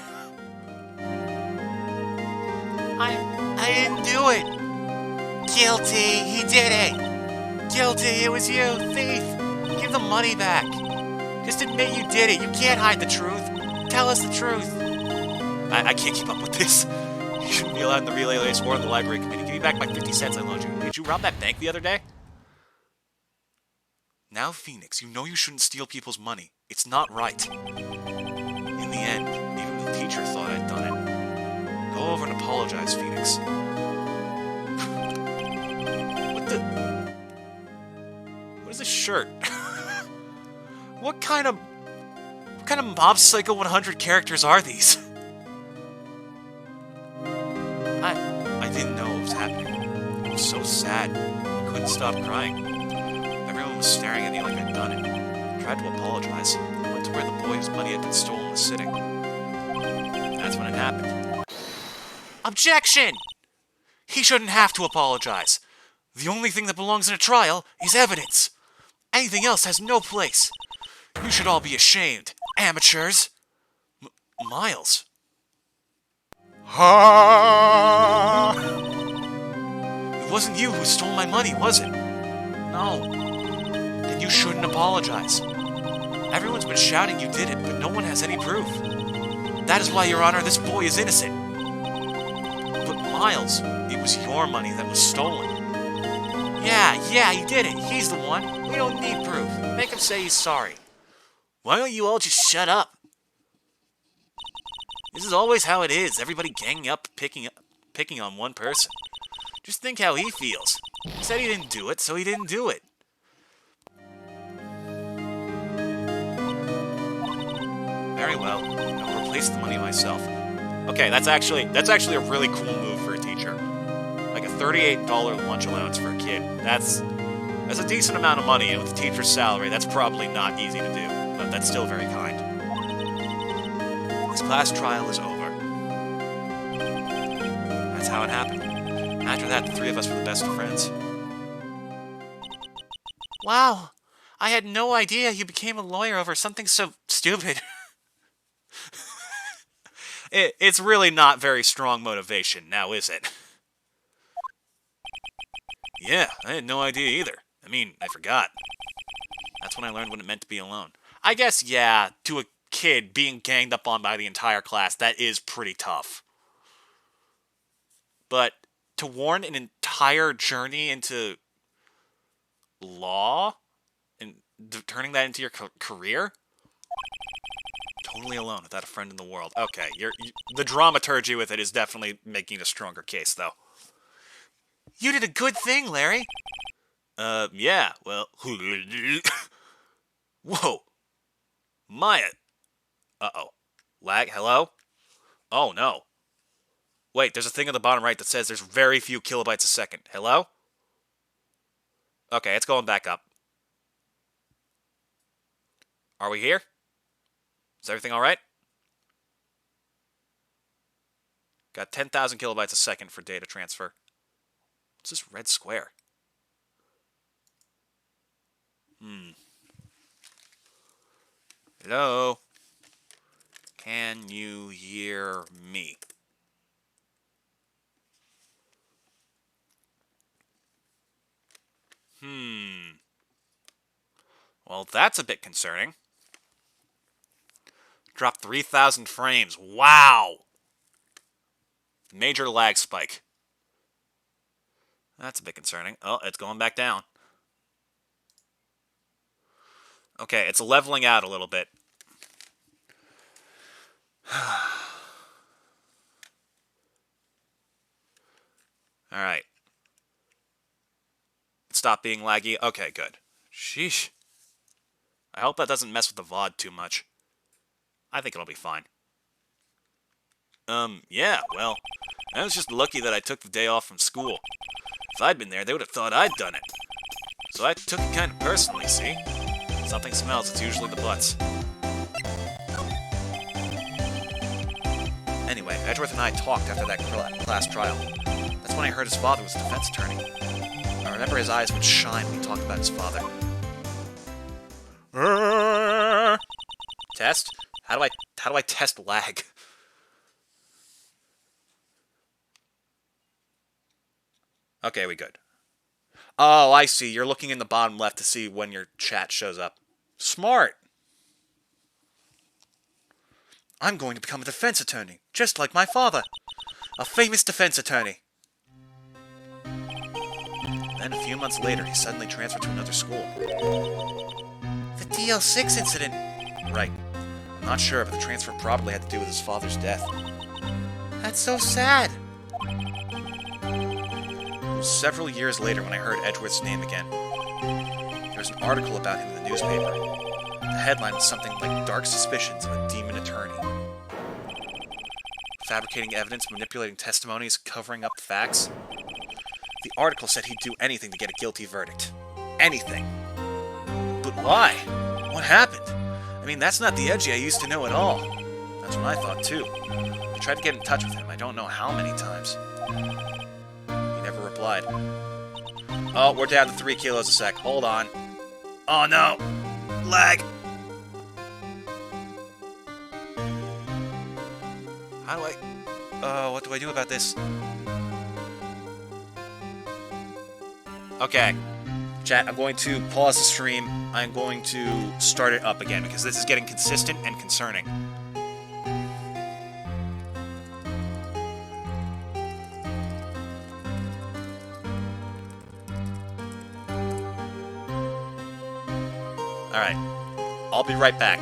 I didn't do it. Guilty, he did it. Guilty, it was you, thief. Give the money back. Just admit you did it. You can't hide the truth. Tell us the truth. I can't keep up with this. You shouldn't be allowed in the relay race or in the library committee. Give me back my 50 cents I loaned you. Did you rob that bank the other day? Now, Phoenix, you know you shouldn't steal people's money. It's not right. In the end, even the teacher thought I'd done it. Go over and apologize, Phoenix. What is this shirt? What kind of Mob Psycho 100 characters are these? I didn't know what was happening. I was so sad. I couldn't stop crying. Everyone was staring at me like I'd done it. I tried to apologize. I went to where the boy whose money had been stolen was sitting. That's when it happened. Objection! He shouldn't have to apologize. The only thing that belongs in a trial is evidence. Anything else has no place. You should all be ashamed, amateurs. Miles. Ha! It wasn't you who stole my money, was it? No. Then you shouldn't apologize. Everyone's been shouting you did it, but no one has any proof. That is why, Your Honor, this boy is innocent. But Miles, it was your money that was stolen. Yeah, he did it. He's the one. We don't need proof. Make him say he's sorry. Why don't you all just shut up? This is always how it is. Everybody ganging up, picking on one person. Just think how he feels. He said he didn't do it, so he didn't do it. Very well. I'll replace the money myself. Okay, that's actually a really cool move for a teacher. Like a $38 lunch allowance for a kid. That's a decent amount of money, and with a teacher's salary, that's probably not easy to do. But that's still very kind. This class trial is over. That's how it happened. After that, the three of us were the best of friends. Wow! I had no idea you became a lawyer over something so stupid. It's really not very strong motivation, now is it? Yeah, I had no idea either. I mean, I forgot. That's when I learned what it meant to be alone. I guess, yeah, to a kid being ganged up on by the entire class, that is pretty tough. But to warn an entire journey into law and turning that into your career? Totally alone without a friend in the world. Okay, the dramaturgy with it is definitely making a stronger case, though. You did a good thing, Larry. Yeah, well... Whoa. Maya. Uh-oh. Lag, hello? Oh, no. Wait, there's a thing on the bottom right that says there's very few kilobytes a second. Hello? Okay, it's going back up. Are we here? Is everything alright? Got 10,000 kilobytes a second for data transfer. What's this red square? Hello? Can you hear me? Well, that's a bit concerning. Dropped 3,000 frames. Wow! Major lag spike. That's a bit concerning. Oh, it's going back down. Okay, it's leveling out a little bit. Alright. Stop being laggy. Okay, good. Sheesh. I hope that doesn't mess with the VOD too much. I think it'll be fine. Yeah, well, I was just lucky that I took the day off from school. If I'd been there, they would have thought I'd done it. So I took it kind of personally, see? If something smells, it's usually the butts. Anyway, Edgeworth and I talked after that class trial. That's when I heard his father was a defense attorney. I remember his eyes would shine when he talked about his father. Test? How do I test lag? Okay, we good. Oh, I see. You're looking in the bottom left to see when your chat shows up. Smart. I'm going to become a defense attorney, just like my father. A famous defense attorney. Then a few months later, he suddenly transferred to another school. The DL6 incident. Right. I'm not sure, but the transfer probably had to do with his father's death. That's so sad. It was several years later when I heard Edgeworth's name again. There was an article about him in the newspaper. The headline was something like Dark Suspicions of a Demon Attorney. Fabricating evidence, manipulating testimonies, covering up facts. The article said he'd do anything to get a guilty verdict. Anything. But why? What happened? I mean, that's not the Edgy I used to know at all. That's what I thought, too. I tried to get in touch with him, I don't know how many times. He never replied. Oh, we're down to 3 kilos a sec. Hold on. Oh, no. Lag. What do I do about this? Okay. Chat, I'm going to pause the stream. I'm going to start it up again because this is getting consistent and concerning. Alright. I'll be right back.